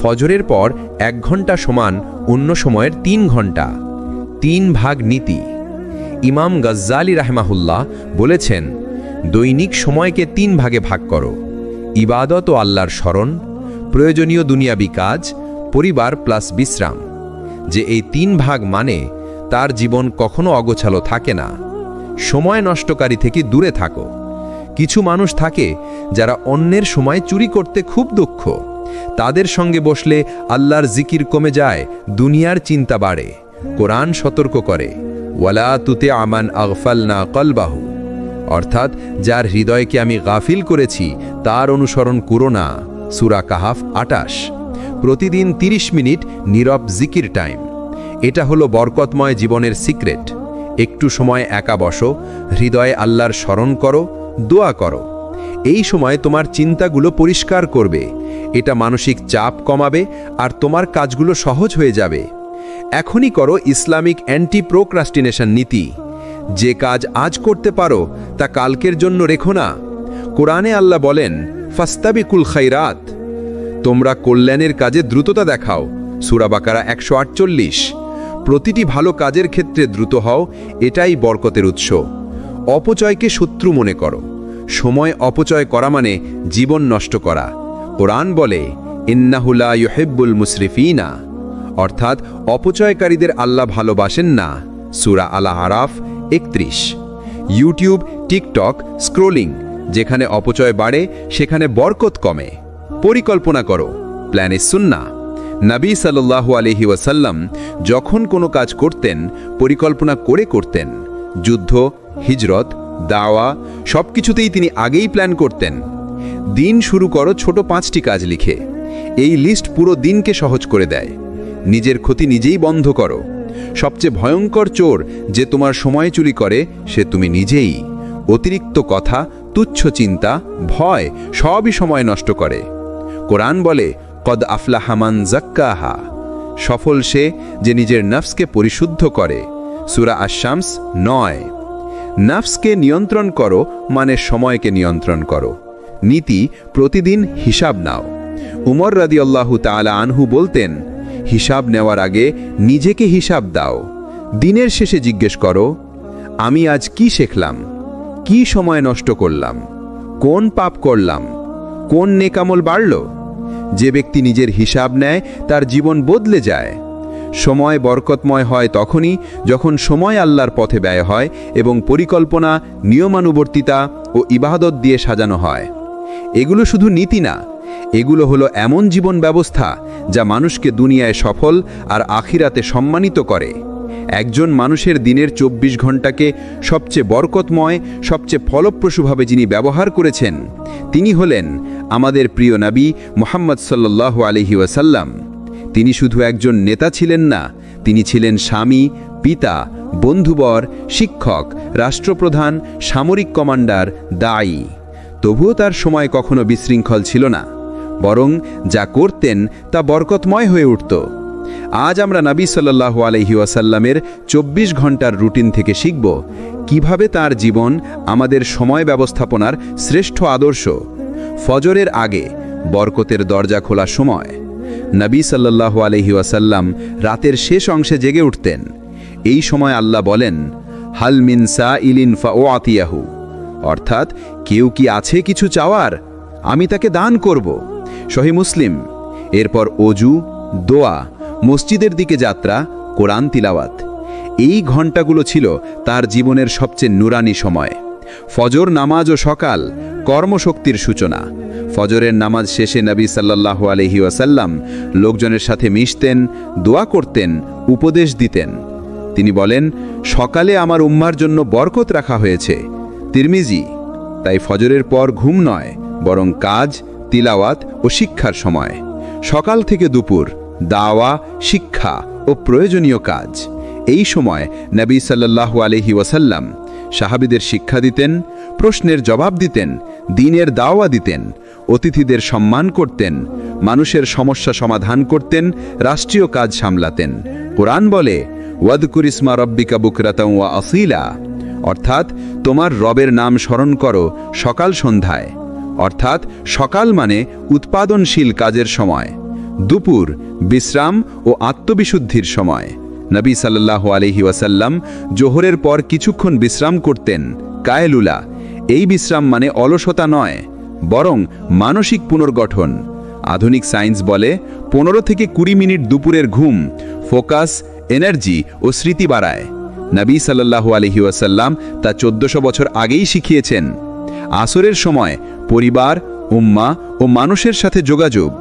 ফজরের পর 1 ঘন্টা সমান অন্য সময়ের 3 ঘন্টা। 3 ভাগ নীতি। ইমাম গজ্জালি রাহমাহুল্লাহ বলেছেন, দৈনিক সময়কে 3 ভাগে ভাগ করো: ইবাদত ও আল্লাহর স্মরণ, প্রয়োজনীয় দুনিয়াবি কাজ, পরিবার প্লাস বিশ্রাম। যে এই 3 ভাগ মানে তার জীবন কখনো অগোছালো থাকে না। সময় নষ্টকারী থেকে দূরে থাকো। কিছু মানুষ থাকে যারা অন্যের সময় চুরি করতে খুব দক্ষ। তাদের সঙ্গে বসলে আল্লাহর জিকির কমে যায়, দুনিয়ার চিন্তা বাড়ে। কোরআন সতর্ক করে, ওয়ালা তুতে আমান আগফালনা কলবাহু, অর্থাৎ যার হৃদয়কে আমি গাফিল করেছি তার অনুসরণ করো না। সূরা কাহাফ 28। প্রতিদিন 30 মিনিট নীরব জিকির টাইম। এটা হলো বরকতময় জীবনের সিক্রেট। একটু সময় একা বসো, হৃদয়ে আল্লাহর স্মরণ করো, দোয়া করো। এই সময় তোমার চিন্তাগুলো পরিষ্কার করবে। এটা মানসিক চাপ কমাবে আর তোমার কাজগুলো সহজ হয়ে যাবে। এখনই করো ইসলামিক অ্যান্টি প্রোক্রাস্টিনেশন নীতি। যে কাজ আজ করতে পারো তা কালকের জন্য রেখো না। কোরআনে আল্লাহ বলেন, ফাস্তাবিকুল খাইরাত, তোমরা কল্যাণের কাজে দ্রুততা দেখাও। সূরা বাকারা 148। প্রতিটি ভালো কাজের ক্ষেত্রে দ্রুত হও, এটাই বরকতের উৎস। অপচয়কে শত্রু মনে করো। সময় অপচয় করা মানে জীবন নষ্ট করা। কোরআন বলে, ইন্নাহু লা ইউহিব্বুল মুসরিফিনা, অর্থাৎ অপচয়কারীদের আল্লাহ ভালোবাসেন না। সূরা আল আরাফ 31। ইউটিউব, টিকটক, স্ক্রোলিং, যেখানে অপচয় বাড়ে সেখানে বরকত কমে। পরিকল্পনা করো, প্ল্যানে সুন্নাহ। নবী সাল্লাল্লাহু আলাইহি ওয়াসাল্লাম যখন কোনো কাজ করতেন পরিকল্পনা করে করতেন। যুদ্ধ, হিজরত, দাওয়া সবকিছুতেই তিনি আগেই প্ল্যান করতেন। দিন শুরু করো ছোট 5টি কাজ লিখে। এই লিস্ট পুরো দিনকে সহজ করে দেয়। নিজের ক্ষতি নিজেই বন্ধ করো। সবচেয়ে ভয়ঙ্কর চোর যে তোমার সময় চুরি করে সে তুমি নিজেই। অতিরিক্ত কথা, তুচ্ছ চিন্তা, ভয় সবই সময় নষ্ট করে। কোরআন বলে, কদ আফলাহা মান যাক্কাহা, সফল সে যে নিজের নফসকে পরিশুদ্ধ করে। সূরা আশ-শামস 9। নফসকে নিয়ন্ত্রণ করো মানে সময়কে নিয়ন্ত্রণ করো। নীতি: প্রতিদিন হিসাব নাও। উমর রাদিয়াল্লাহু তাআলা আনহু বলতেন, হিসাব নেওয়ার আগে নিজেকে হিসাব দাও। দিনের শেষে জিজ্ঞেস করো, আমি আজ কি শিখলাম, কি সময় নষ্ট করলাম, কোন পাপ করলাম, কোন নেকামল বাড়ল। যে ব্যক্তি নিজের হিসাব নেয় তার জীবন বদলে যায়। সময় বরকতময় হয় তখনই যখন সময় আল্লাহর পথে ব্যয় হয় এবং পরিকল্পনা, নিয়মানুবর্তিতা ও ইবাদত দিয়ে সাজানো হয়। এগুলো শুধু নীতি না, এগুলো হলো এমন জীবন ব্যবস্থা যা মানুষকে দুনিয়ায় সফল আর আখিরাতে সম্মানিত করে। একজন মানুষের দিনের 24 ঘন্টাকে সবচেয়ে বরকতময়, সবচেয়ে ফলপ্রসূভাবে যিনি ব্যবহার করেছেন তিনি হলেন আমাদের প্রিয় নবী মুহাম্মদ সাল্লাল্লাহু আলাইহি ওয়াসাল্লাম। তিনি শুধু একজন নেতা ছিলেন না, তিনি ছিলেন স্বামী, পিতা, বন্ধুবর, শিক্ষক, রাষ্ট্রপ্রধান, সামরিক কমান্ডার, দায়ী। তবুও তার সময় কখনো বিশৃঙ্খল ছিল না, বরং যা করতেন তা বরকতময় হয়ে উঠত। আজ আমরা নবী সাল্লাল্লাহু আলাইহি ওয়াসাল্লামের 24 ঘন্টার রুটিন থেকে শিখব কিভাবে তার জীবন আমাদের সময় ব্যবস্থাপনার শ্রেষ্ঠ আদর্শ। ফজরের আগে বরকতের দরজা খোলা সময়। নবী সাল্লাল্লাহু আলাইহি ওয়াসাল্লাম রাতের শেষ অংশে জেগে উঠতেন। এই সময় আল্লাহ বলেন, হাল মিন সাইলিন ফাউআতিয়াহু, অর্থাৎ কেউ কি আছে কিছু চাওয়ার, আমি তাকে দান করব। সহিহ মুসলিম। এরপর অজু, দোয়া, মসজিদের দিকে যাত্রা, কোরআন তিলাওয়াত। এই ঘণ্টাগুলো ছিল তার জীবনের সবচেয়ে নুরানি সময়। ফজর নামাজ ও সকাল কর্মশক্তির সূচনা। ফজরের নামাজ শেষে নবী সাল্লাল্লাহু আলাইহি ওয়াসাল্লাম লোকজনের সাথে মিশতেন, দোয়া করতেন, উপদেশ দিতেন। তিনি বলেন, সকালে আমার উম্মার জন্য বরকত রাখা হয়েছে। তিরমিজি। তাই ফজরের পর ঘুম নয়, বরং কাজ, তিলাওয়াত ও শিক্ষার সময়। সকাল থেকে দুপুর দাওয়া, শিক্ষা ও প্রয়োজনীয় কাজ। এই সময় নবী সাল্লাল্লাহু আলাইহি ওয়াসাল্লাম সাহাবীদের শিক্ষা দিতেন, প্রশ্নের জবাব দিতেন, দ্বীনের দাওয়া দিতেন, অতিথিদের সম্মান করতেন, মানুষের সমস্যা সমাধান করতেন, রাষ্ট্রীয় কাজ সামলাতেন। কোরআন বলে, ওয়াদকুর ইসমা রব্বিকা বুকরাতাও ওয়া আসীলা, অর্থাৎ তোমার রবের নাম স্মরণ করো সকাল সন্ধ্যায়। অর্থাৎ সকাল মানে উৎপাদনশীল কাজের সময়, দুপুর বিশ্রাম ও আত্মবিশুদ্ধির সময়। নবী সাল্লাল্লাহু আলাইহি ওয়াসাল্লাম জোহরের পর কিছুক্ষণ বিশ্রাম করতেন, কায়লুলা। এই বিশ্রাম মানে অলসতা নয়, বরং মানসিক পুনর্গঠন। আধুনিক সায়েন্স বলে 15 থেকে 20 মিনিট দুপুরের ঘুম ফোকাস, এনার্জি ও স্মৃতি বাড়ায়। নবী সাল্লাল্লাহু আলাইহি ওয়াসাল্লাম তা 1400 বছর আগেই শিখিয়েছেন। আসরের সময় পরিবার, উম্মাহ ও মানুষের সাথে যোগাযোগ।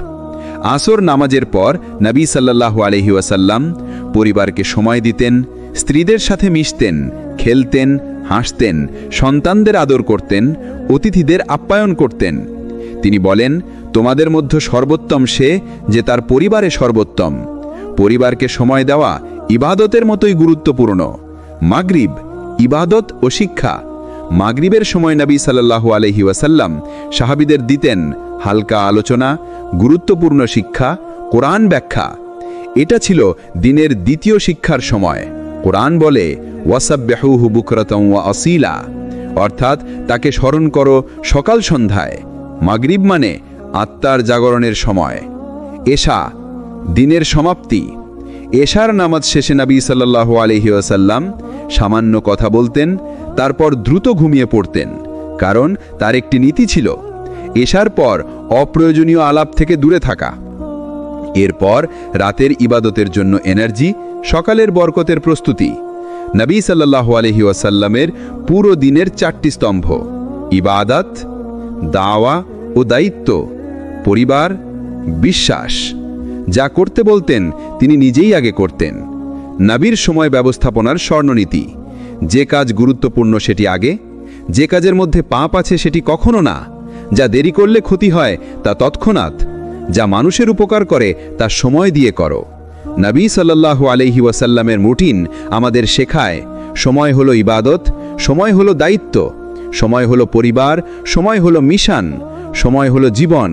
আসর নামাজের পর নবী সাল্লাল্লাহু আলাইহি ওয়াসাল্লাম পরিবারকে সময় দিতেন, স্ত্রীদের সাথে মিশতেন, খেলতেন, হাসতেন, সন্তানদের আদর করতেন, অতিথিদের আপ্যায়ন করতেন। তিনি বলেন, তোমাদের মধ্যে সর্বোত্তম সে যে তার পরিবারে সর্বোত্তম। পরিবারকে সময় দেওয়া ইবাদতের মতোই গুরুত্বপূর্ণ। মাগরিব, ইবাদত ও শিক্ষা। মাগরিবের সময় নবী সাল্লাল্লাহু আলাইহি ওয়াসাল্লাম সাহাবীদের দিতেন হালকা আলোচনা, গুরুত্বপূর্ণ শিক্ষা, কোরআন ব্যাখ্যা। এটা ছিল দিনের দ্বিতীয় শিক্ষার সময়। কোরআন বলে, ওয়াসাব্বিহুহু বুকরাতাও ওয়া আসীলা, অর্থাৎ তাকে স্মরণ করো সকাল সন্ধ্যায়। মাগরিব মানে আত্মার জাগরণের সময়। এশা, দিনের সমাপ্তি। এশার নামাজ শেষে নবী সাল্লাল্লাহু আলাইহি ওয়াসাল্লাম সামান্য কথা বলতেন, তারপর দ্রুত ঘুমিয়ে পড়তেন। কারণ তার একটি নীতি ছিল, এশার পর অপ্রয়োজনীয় আলাপ থেকে দূরে থাকা। এরপর রাতের ইবাদতের জন্য এনার্জি, সকালের বরকতের প্রস্তুতি। নবী সাল্লাল্লাহু আলাইহি ওয়াসাল্লামের পুরো দিনের 4টি স্তম্ভ: ইবাদত, দাওয়া ও দায়িত্ব, পরিবার, বিশ্বাস। যা করতে বলতেন তিনি নিজেই আগে করতেন। নবীর সময় ব্যবস্থাপনার স্বর্ণনীতি: যে কাজ গুরুত্বপূর্ণ সেটি আগে, যে কাজের মধ্যে পাপ আছে সেটি কখনো না, যা দেরি করলে ক্ষতি হয় তা তৎক্ষণাৎ, যা মানুষের উপকার করে তা সময় দিয়ে করো। নবী সাল্লাল্লাহু আলাইহি ওয়াসাল্লামের রুটিন আমাদের শেখায়, সময় হলো ইবাদত, সময় হলো দায়িত্ব, সময় হলো পরিবার, সময় হলো মিশন, সময় হলো জীবন।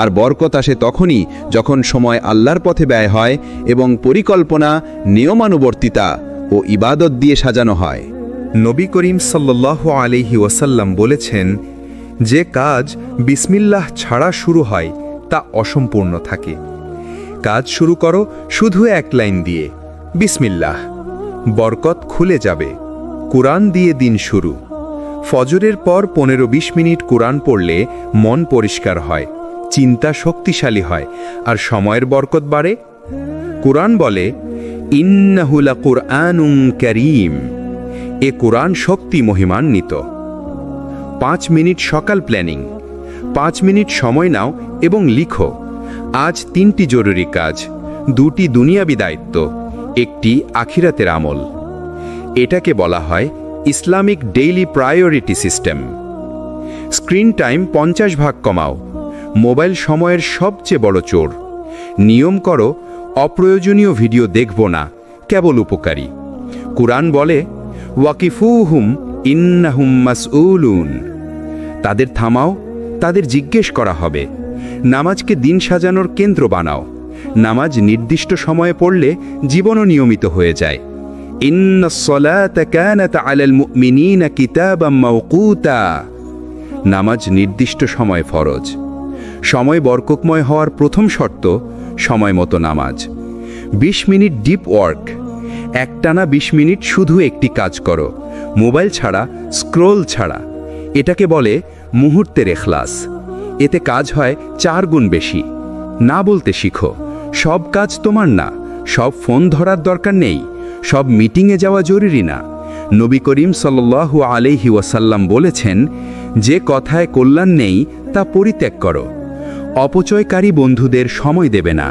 আর বরকত আসে তখনই যখন সময় আল্লাহর পথে ব্যয় হয় এবং পরিকল্পনা, নিয়মানুবর্তিতা ও ইবাদত দিয়ে সাজানো হয়। নবী করিম সাল্লাল্লাহু আলাইহি ওয়াসাল্লাম বলেছেন, যে কাজ বিসমিল্লাহ ছাড়া শুরু হয় তা অসম্পূর্ণ থাকে। কাজ শুরু করো শুধু এক লাইন দিয়ে, বিসমিল্লাহ, বরকত খুলে যাবে। কুরআন দিয়ে দিন শুরু। ফজরের পর 15-20 মিনিট কুরআন পড়লে মন পরিষ্কার হয়, চিন্তা শক্তিশালী হয় আর সময়ের বরকত বাড়ে। কুরআন বলে, ইন্নাহু লাকুরআনুন কারীম, এ কুরআন শক্তি মহিমান্বিত। 5 মিনিট সকাল প্ল্যানিং। 5 মিনিট সময় নাও এবং লিখো, আজ 3টি জরুরি কাজ, 2টি দুনিয়াবি দায়িত্ব, 1টি আখিরাতের আমল। এটাকে বলা হয় Islamic daily priority system. Screen time 50% কমাও। মোবাইল সময়ের সবচেয়ে বড় চোর। নিয়ম করো, অপ্রয়োজনীয় ভিডিও দেখব না, কেবল উপকারী। কুরআন বলে, ওয়াকিফুহুম ইন্নাহুম মাসউলুন, তাদের থামাও, তাদের জিজ্ঞেস করা হবে। নামাজকে দিন সাজানোর কেন্দ্র বানাও। নামাজ নির্দিষ্ট সময়ে পড়লে জীবনও নিয়মিত হয়ে যায়। ইন্নাস সালাতা কানাত আলাল মুমিনিনা কিতাবাম মাওকুতা, নামাজ নির্দিষ্ট সময় ফরজ। সময় বরকতময় হওয়ার প্রথম শর্ত সময় মতো নামাজ। 20 মিনিট ডিপ ওয়ার্ক। একটানা 20 মিনিট শুধু একটি কাজ করো, মোবাইল ছাড়া, স্ক্রোল ছাড়া। এটাকে বলে মুহূর্তের এখলাস। এতে কাজ হয় 4 গুণ বেশি। না বলতে শিখো, সব কাজ তোমার না, সব ফোন ধরার দরকার নেই, সব মিটিংয়ে যাওয়া জরুরি না। নবী করিম সাল্লাল্লাহু আলাইহি ওয়াসাল্লাম বলেছেন, যে কথায় কল্যাণ নেই তা পরিত্যাগ করো। অপচয়কারী বন্ধুদের সময় দেবে না।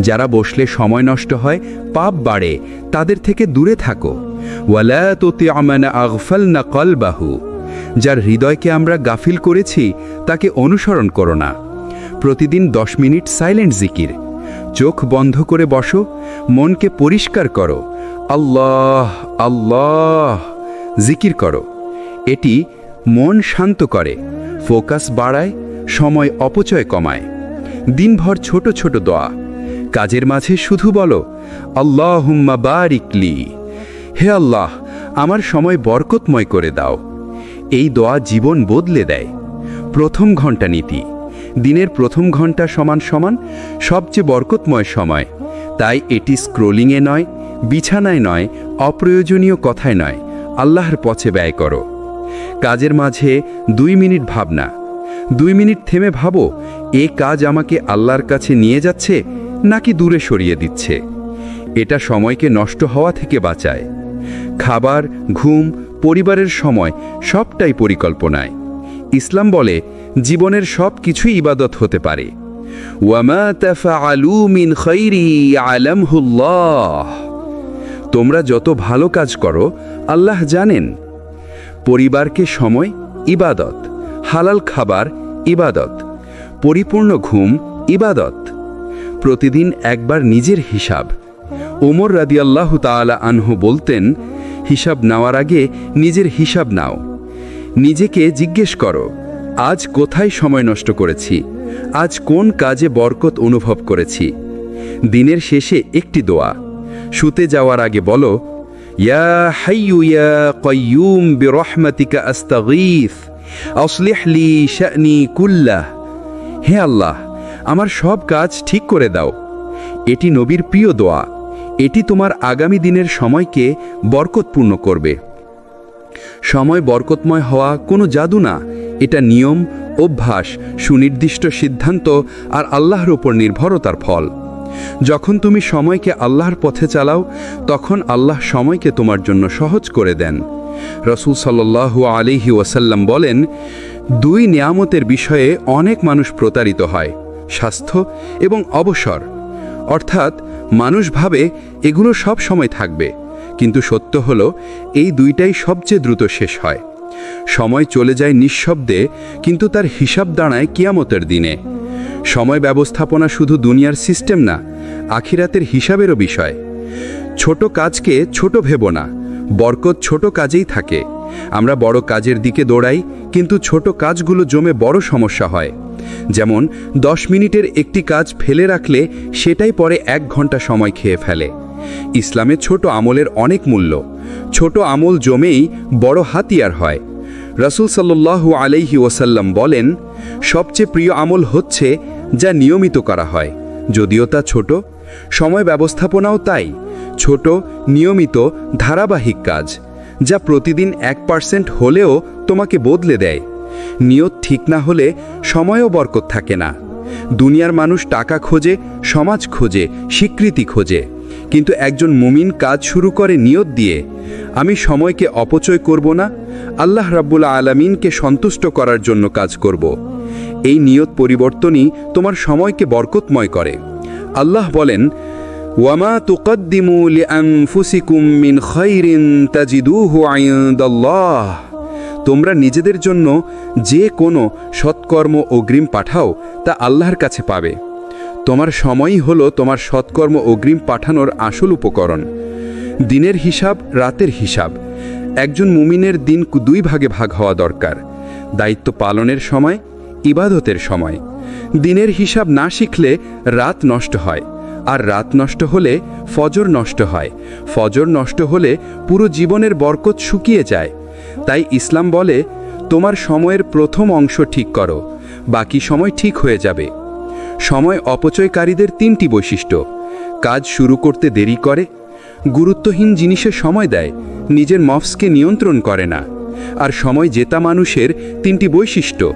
যারা বসলে সময় নষ্ট হয়, পাপ বাড়ে, তাদের থেকে দূরে থাকো। ওয়ালা তুতি'আ মান আগফালনা কলবাহু, যার হৃদয়কে আমরা গাফিল করেছি তাকে অনুসরণ করো না। প্রতিদিন 10 মিনিট সাইলেন্ট জিকির। চোখ বন্ধ করে বসো, মনকে পরিষ্কার করো, আল্লাহ আল্লাহ জিকির করো। এটি মন শান্ত করে, ফোকাস বাড়ায়, সময় অপচয় কমায়। দিনভর ছোট ছোট দোয়া, কাজের মাঝে শুধু বলো আল্লাহুম্মা বারিক লি, হে আল্লাহ আমার সময় বরকতময় করে দাও। এই দোয়া জীবন বদলে দেয়। প্রথম ঘন্টা নীতি, দিনের প্রথম ঘন্টা সমান সমান সবচেয়ে বরকতময় সময়। তাই এটি স্ক্রোলিংয়ে নয়, বিছানায় নয়, অপ্রয়োজনীয় কথায় নয়, আল্লাহর পথে ব্যয় করো। কাজের মাঝে 2 মিনিট ভাবনা, 2 মিনিট থেমে ভাবো, এ কাজ আমাকে আল্লাহর কাছে নিয়ে যাচ্ছে নাকি দূরে সরিয়ে দিচ্ছে। এটা সময়কে নষ্ট হওয়া থেকে বাঁচায়। খাবার, ঘুম, পরিবারের সময় সবটাই পরিকল্পনায়। ইসলাম বলে জীবনের সব কিছুই ইবাদত হতে পারে। ওয়ামা তাফআলু মিন খাইরি আলামহুল্লাহ, তোমরা যত ভালো কাজ করো আল্লাহ জানেন। পরিবারকে সময় ইবাদত, হালাল খাবার ইবাদত, পরিপূর্ণ ঘুম ইবাদত। প্রতিদিন একবার নিজের হিসাব। ওমর রাদিয়াল্লাহু তাআলা আনহু বলতেন, হিসাব নেওয়ার আগে নিজের হিসাব নাও। নিজেকে জিজ্ঞেস করো, আজ কোথায় সময় নষ্ট করেছি, আজ কোন কাজে বরকত অনুভব করেছি। দিনের শেষে একটি দোয়া, শুতে যাওয়ার আগে বলো, ইয়া হাইয়ু ইয়া কাইয়ুম বিরহমাতিকা আস্তাগীথ আসলিহ লি শা'নি কুল্লাহ, হে আল্লাহ আমার সব কাজ ঠিক করে দাও। এটি নবীর প্রিয় দোয়া। এটি তোমার আগামী দিনের সময়কে বরকতপূর্ণ করবে। সময় বরকতময় হওয়া কোনো জাদু না, এটা নিয়ম, অভ্যাস, সুনির্দিষ্ট সিদ্ধান্ত আর আল্লাহর উপর নির্ভরতার ফল। যখন তুমি সময়কে আল্লাহর পথে চালাও, তখন আল্লাহ সময়কে তোমার জন্য সহজ করে দেন। রাসূল সাল্লাল্লাহু আলাইহি ওয়াসাল্লাম বলেন, 2 নিয়ামতের বিষয়ে অনেক মানুষ প্রতারিত হয়, স্বাস্থ্য এবং অবসর। অর্থাৎ মানুষ ভাবে এগুলো সব সময় থাকবে, কিন্তু সত্য হলো এই 2টাই সবচেয়ে দ্রুত শেষ হয়। সময় চলে যায় নিঃশব্দে, কিন্তু তার হিসাব দাঁড়ায় কিয়ামতের দিনে। সময় ব্যবস্থাপনা শুধু দুনিয়ার সিস্টেম না, আখিরাতের হিসাবেরও বিষয়। ছোট কাজকে ছোট ভেবো না, বরকত ছোট কাজেই থাকে। আমরা বড় কাজের দিকে দৌড়াই, কিন্তু ছোট কাজগুলো জমে বড় সমস্যা হয়। যেমন 10 মিনিটের একটি কাজ ফেলে রাখলে সেটাই পরে 1 ঘন্টা সময় খেয়ে ফেলে। ইসলামে ছোট আমলের অনেক মূল্য। ছোট আমল জমেই বড় হাতিয়ার হয়। রাসূল সাল্লাল্লাহু আলাইহি ওয়াসাল্লাম বলেন, সবচেয়ে প্রিয় আমল হচ্ছে যা নিয়মিত করা হয়, যদিও তা ছোট। সময় ব্যবস্থাপনাও তাই, ছোট, নিয়মিত, ধারাবাহিক কাজ, যা প্রতিদিন 1% হলেও তোমাকে বদলে দেয়। নিয়ত ঠিক না হলে সময়ও বরকত থাকে না। দুনিয়ার মানুষ টাকা খোঁজে, সমাজ খোঁজে, স্বীকৃতি খোঁজে, কিন্তু একজন মুমিন কাজ শুরু করে নিয়ত দিয়ে, আমি সময়কে অপচয় করব না, আল্লাহ রাব্বুল আলামিনকে সন্তুষ্ট করার জন্য কাজ করব। এই নিয়ত পরিবর্তনই তোমার সময়কে বরকতময় করে। আল্লাহ বলেন, ওয়ামা তুকদ্দিমু লিআনফুসিকুম মিন খাইরিন তাজিদুহু ইনদাল্লাহ, তোমরা নিজেদের জন্য যে কোনো সৎকর্ম অগ্রিম পাঠাও তা আল্লাহর কাছে পাবে। তোমার সময়ই হলো তোমার সৎকর্ম অগ্রিম পাঠানোর আসল উপকরণ। দিনের হিসাব, রাতের হিসাব। একজন মুমিনের দিন 2 ভাগে ভাগ হওয়া দরকার, দায়িত্ব পালনের সময়, ইবাদতের সময়। দিনের হিসাব না শিখলে রাত নষ্ট হয়, আর রাত নষ্ট হলে ফজর নষ্ট হয়, ফজর নষ্ট হলে পুরো জীবনের বরকত শুকিয়ে যায়। তাই ইসলাম বলে, তোমার সময়ের প্রথম অংশ ঠিক করো, বাকি সময় ঠিক হয়ে যাবে। সময় অপচয়কারীদের 3টি বৈশিষ্ট্য: কাজ শুরু করতে দেরি করে, গুরুত্বহীন জিনিসে সময় দেয়, নিজের নফসকে নিয়ন্ত্রণ করে না, আর সময় জেতা মানুষের তিনটি বৈশিষ্ট্য: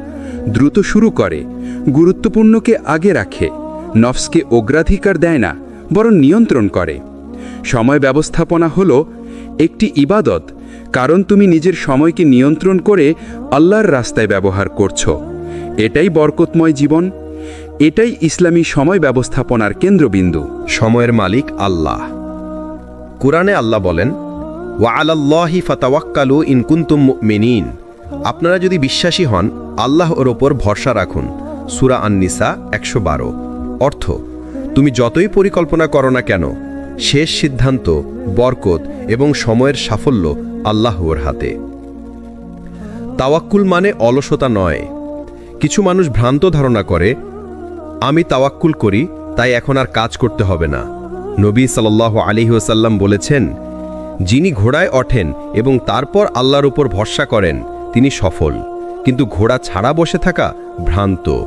দ্রুত শুরু করে, গুরুত্বপূর্ণকে আগে রাখে, নফসকে অগ্রাধিকার দেয় না বরং নিয়ন্ত্রণ করে। সময় ব্যবস্থাপনা হলো একটি ইবাদত, কারণ তুমি নিজের সময়কে নিয়ন্ত্রণ করে আল্লাহর রাস্তায় ব্যবহার করছো। এটাই বরকতময় জীবন, এটাই ইসলামী সময় ব্যবস্থাপনার কেন্দ্রবিন্দু। সময়ের মালিক আল্লাহ। কুরআনে আল্লাহ বলেন, ওয়া আলাল্লাহি ফাতাওয়াক্কালু ইন কুনতুম মুমিনিন। আপনারা যদি বিশ্বাসী হন, আল্লাহর ওপর ভরসা রাখুন। সূরা আন-নিসা 112। অর্থ, তুমি যতই পরিকল্পনা করো না কেন, শেষ সিদ্ধান্ত, বরকত এবং সময়ের সাফল্য আল্লাহর হাতে। তাওয়াক্কুল মানে অলসতা নয়। কিছু মানুষ ভ্রান্ত ধারণা করে, আমি তাওয়াক্কুল করি তাই এখন আর কাজ করতে হবে না। নবী সাল্লাল্লাহু আলাইহি ওয়াসাল্লাম বলেছেন, যিনি ঘোড়ায় ওঠেন এবং তারপর আল্লাহর উপর ভরসা করেন তিনি সফল, কিন্তু ঘোড়া ছাড়া বসে থাকা ভ্রান্ত।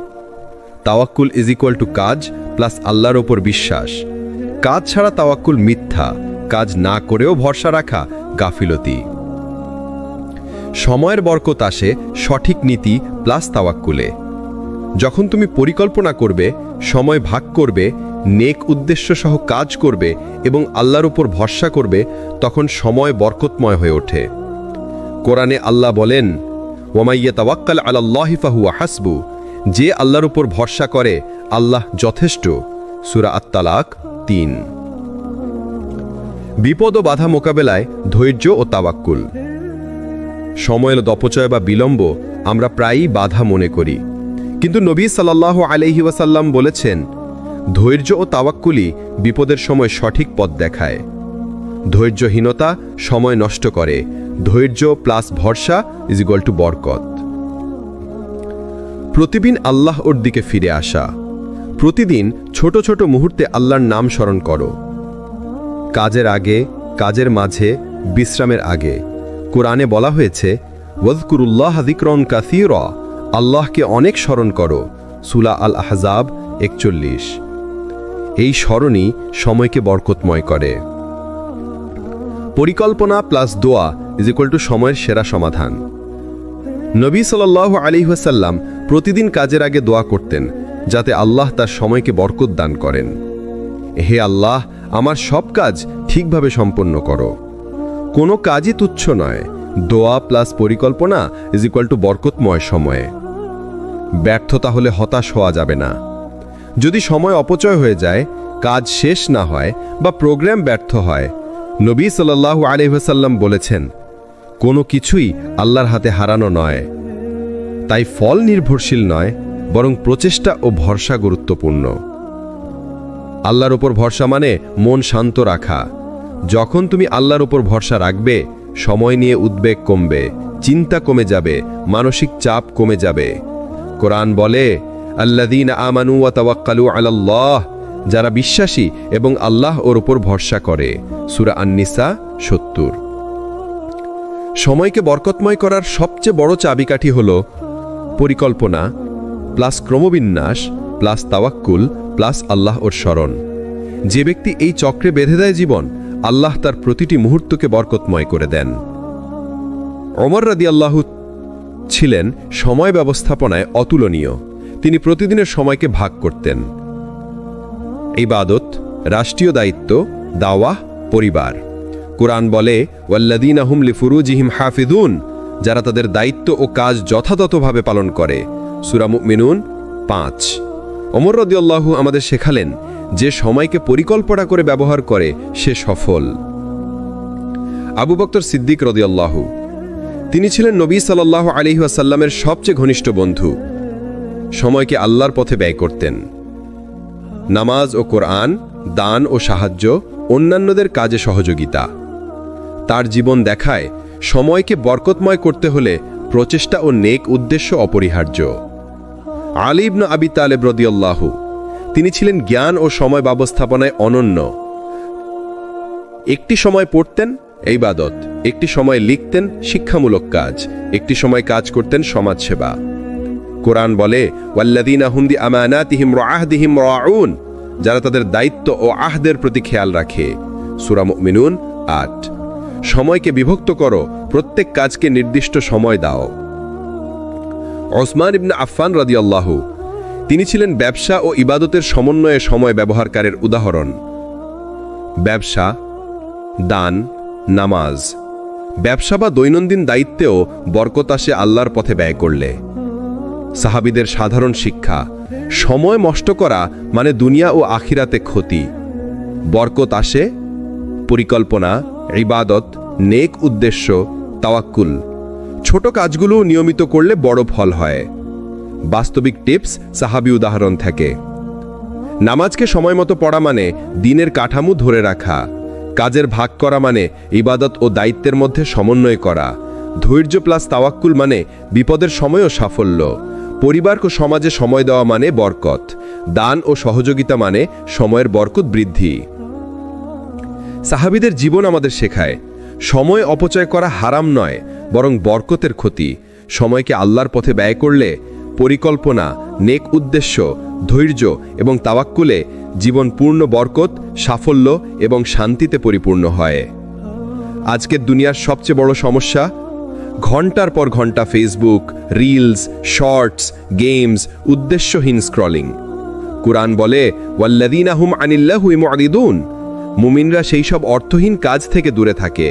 তাওয়াক্কুল ইজ ইকুয়াল টু কাজ প্লাস আল্লাহর উপর বিশ্বাস। কাজ ছাড়া তাওয়াক্কুল মিথ্যা, কাজ না করেও ভরসা রাখা গাফিলতি। সময়ের বরকত আসে সঠিক নীতি প্লাস তাওয়াক্কুলে। যখন তুমি পরিকল্পনা করবে, সময় ভাগ করবে, নেক উদ্দেশ্য সহ কাজ করবে এবং আল্লাহর উপর ভরসা করবে, তখন সময় বরকতময় হয়ে ওঠে। কোরআনে আল্লাহ বলেন, ওয়া ইয়াতাওয়াক্কাল আলাল্লাহি ফাহুয়া হাসবু। যে আল্লাহর উপর ভরসা করে আল্লাহ যথেষ্ট। সূরা আত-তালাক 3। বিপদ ও বাধা মোকাবেলায় ধৈর্য ও তাওয়াক্কুল। সময়ের অপচয় বা বিলম্ব আমরা প্রায়ই বাধা মনে করি, কিন্তু নবী সাল্লাল্লাহু আলাইহি ওয়াসাল্লাম বলেছেন, ধৈর্য ও তাওয়াক্কুলই বিপদের সময় সঠিক পথ দেখায়। ধৈর্যহীনতা সময় নষ্ট করে, ধৈর্য প্লাস ভরসা ইজ ইকুয়াল টু বরকত। প্রতিদিন আল্লাহর দিকে ফিরে আসা। প্রতিদিন ছোট ছোট মুহূর্তে আল্লাহর নাম স্মরণ করো। কাজের আগে, কাজের মাঝে, বিশ্রামের আগে। কোরআনে বলা হয়েছে, ওয়াজকুরুল্লাহ যিকরান কাসীরা। আল্লাহকে অনেক স্মরণ করো। সূরা আল আহজাব 41। এই স্মরণই সময়কে বরকতময় করে। পরিকল্পনা প্লাস দোয়া ইজ ইকুয়াল টু সময়ের সেরা সমাধান। নবী সাল্লাল্লাহু আলাইহি ওয়াসাল্লাম প্রতিদিন কাজের আগে দোয়া করতেন, যাতে আল্লাহ তার সময়কে বরকত দান করেন। হে আল্লাহ, আমার সব কাজ ঠিকভাবে সম্পন্ন করো। কোনো কাজই তুচ্ছ নয়। দোয়া প্লাস পরিকল্পনা ইজ ইকুয়াল টু বরকতময় সময়ে। ব্যর্থতা হলে হতাশ হওয়া যাবে না। যদি সময় অপচয় হয়ে যায়, কাজ শেষ না হয় বা প্রোগ্রাম ব্যর্থ হয়, নবী সাল্লাল্লাহু আলাইহি ওয়াসাল্লাম বলেছেন, কোনো কিছুই আল্লাহর হাতে হারানো নয়। তাই ফল নির্ভরশীল নয়, বরং প্রচেষ্টা ও ভরসা গুরুত্বপূর্ণ। আল্লাহর উপর ভরসা মানে মন শান্ত রাখা। যখন তুমি আল্লাহর উপর ভরসা রাখবে, সময় নিয়ে উদ্বেগ কমবে, চিন্তা কমে যাবে, মানসিক চাপ কমে যাবে। কোরআন বলে, আল্লাযীনা আমানু ওয়া তাওয়াক্কালু আলাল্লাহ। যারা বিশ্বাসী এবং আল্লাহ ওর উপর ভরসা করে। সূরা আন-নিসা 70। সময়কে বরকতময় করার সবচেয়ে বড় চাবিকাঠি হল পরিকল্পনা প্লাস ক্রমবিন্যাস প্লাস তাওয়াক্কুল প্লাস আল্লাহ ওর স্মরণ। যে ব্যক্তি এই চক্রে বেঁধে দেয় জীবন, আল্লাহ তার প্রতিটি মুহূর্তকে বরকতময় করে দেন। ওমর রাদিয়াল্লাহু ছিলেন সময় ব্যবস্থাপনায় অতুলনীয়। তিনি প্রতিদিনের সময়কে ভাগ করতেন। ইবাদত, রাষ্ট্রীয় দায়িত্ব, দাওয়াহ, পরিবার। কোরআন বলে, ওয়াল্লাযীনা হুম লিফুরুজিহিম হাফিজুন। যারা তাদের দায়িত্ব ও কাজ যথাযথভাবে পালন করে। সূরা মুমিনুন 5। ওমর রাদিয়াল্লাহু আমাদের শেখালেন, যে সময়কে পরিকল্পনা করে ব্যবহার করে সে সফল। আবু বকর সিদ্দিক রাদিয়াল্লাহু, তিনি ছিলেন নবী সাল্লাল্লাহু আলাইহি ওয়াসাল্লামের সবচেয়ে ঘনিষ্ঠ বন্ধু। সময়কে আল্লাহর পথে ব্যয় করতেন। নামাজ ও কোরআন, দান ও সাহায্য, অন্যান্যদের কাজে সহযোগিতা। তার জীবন দেখায়, সময়কে বরকতময় করতে হলে প্রচেষ্টা ও নেক উদ্দেশ্য অপরিহার্য। আলী ইবনে আবি তালেব রাদিয়াল্লাহু, তিনি ছিলেন জ্ঞান ও সময় ব্যবস্থাপনায় অনন্য। একটি সময় পড়তেন, ইবাদত; একটি সময় লিখতেন, শিক্ষামূলক কাজ; একটি সময় কাজ করতেন, সমাজসেবা। কোরআন বলে, ওয়াল্লাযীনা হুম বিআমানাতিহিম ওয়া আহদিহিম রাউন। যারা তাদের দায়িত্ব ও আহদের প্রতি খেয়াল রাখে। সূরা মুমিনুন 8। সময়কে বিভক্ত করো, প্রত্যেক কাজকে নির্দিষ্ট সময় দাও। ওসমান ইবনে আফফান রাদিয়াল্লাহু, তিনি ছিলেন ব্যবসা ও ইবাদতের সমন্বয়ে সময় ব্যবহারকারের উদাহরণ। ব্যবসা, দান, নামাজ। ব্যবসা বা দৈনন্দিন দায়িত্বেও বরকত আসে আল্লাহর পথে ব্যয় করলে। সাহাবীদের সাধারণ শিক্ষা, সময় নষ্ট করা মানে দুনিয়া ও আখিরাতে ক্ষতি। বরকত আসে পরিকল্পনা, ইবাদত, নেক উদ্দেশ্য, তাওয়াক্কুল। ছোট কাজগুলো নিয়মিত করলে বড় ফল হয়। বাস্তবিক টিপস সাহাবী উদাহরণ থেকে। নামাজকে সময়মতো পড়া মানে দিনের কাঠামো ধরে রাখা। কাজের ভাগ করা মানে ইবাদত ও দায়িত্বের মধ্যে সমন্বয় করা। ধৈর্য প্লাস তাওয়াক্কুল মানে বিপদের সময়ও সাফল্য। পরিবার ও সমাজে সময় দেওয়া মানে বরকত। দান ও সহযোগিতা মানে সময়ের বরকত বৃদ্ধি। সাহাবীদের জীবন আমাদের শেখায়, সময় অপচয় করা হারাম নয়, বরং বরকতের ক্ষতি। সময়কে আল্লাহর পথে ব্যয় করলে পরিকল্পনা, নেক উদ্দেশ্য, ধৈর্য এবং তাওয়াক্কুলে জীবন পূর্ণ বরকত, সাফল্য এবং শান্তিতে পরিপূর্ণ হয়। আজকের দুনিয়ার সবচেয়ে বড় সমস্যা ঘন্টার পর ঘন্টা ফেসবুক, রিলস, শর্টস, গেমস, উদ্দেশ্যহীন স্ক্রলিং। কুরআন বলে, ওয়াল্লাযীনা হুম আনিল্লাহি মুআরিদুন, মুমিনরা সেই সব অর্থহীন কাজ থেকে দূরে থাকে।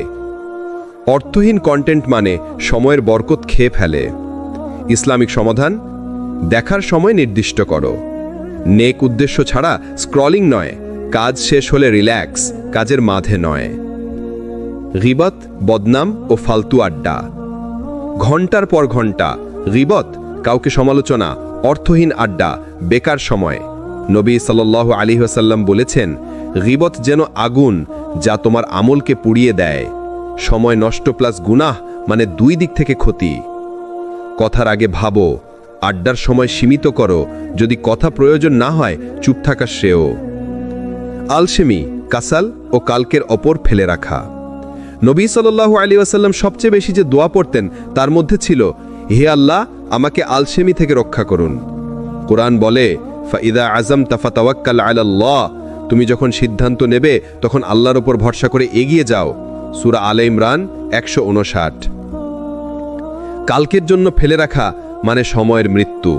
অর্থহীন কন্টেন্ট মানে সময়ের বরকত খেয়ে ফেলে। ইসলামিক সমাধান, দেখার সময় নির্দিষ্ট করো। নেক উদ্দেশ্য ছাড়া স্ক্রলিং নয়, কাজ শেষ হলে রিল্যাক্স, কাজের মাঝে নয়। গীবত, বদনাম ও ফালতু আড্ডা। ঘন্টার পর ঘন্টা গীবত, কাউকে সমালোচনা, অর্থহীন আড্ডা, বেকার সময়। নবী সাল্লাল্লাহু আলাইহি ওয়াসাল্লাম বলেছেন, গীবত যেন আগুন যা তোমার আমলকে পুড়িয়ে দেয়। সময় নষ্ট প্লাস গুনাহ মানে দুই দিক থেকে ক্ষতি। কথার আগে ভাবো, আড্ডার সময় সীমিত করো, যদি কথা প্রয়োজন না হয় চুপ থাকা শ্রেয়। আলসেমি, কাসাল ও কালকের অপর ফেলে রাখা। নবী সাল্লাল্লাহু আলাইহি ওয়াসাল্লাম সবচেয়ে বেশি যে দোয়া পড়তেন তার মধ্যে ছিল, হে আল্লাহ, আমাকে আলসেমি থেকে রক্ষা করুন। কোরআন বলে, ফাইদা আযামতা ফাতাওয়াক্কাল আলাল্লাহ, তুমি যখন সিদ্ধান্ত নেবে তখন আল্লাহর উপর ভরসা করে এগিয়ে যাও। সূরা আলে ইমরান 159। কালকের জন্য ফেলে রাখা মানে সময়ের মৃত্যু।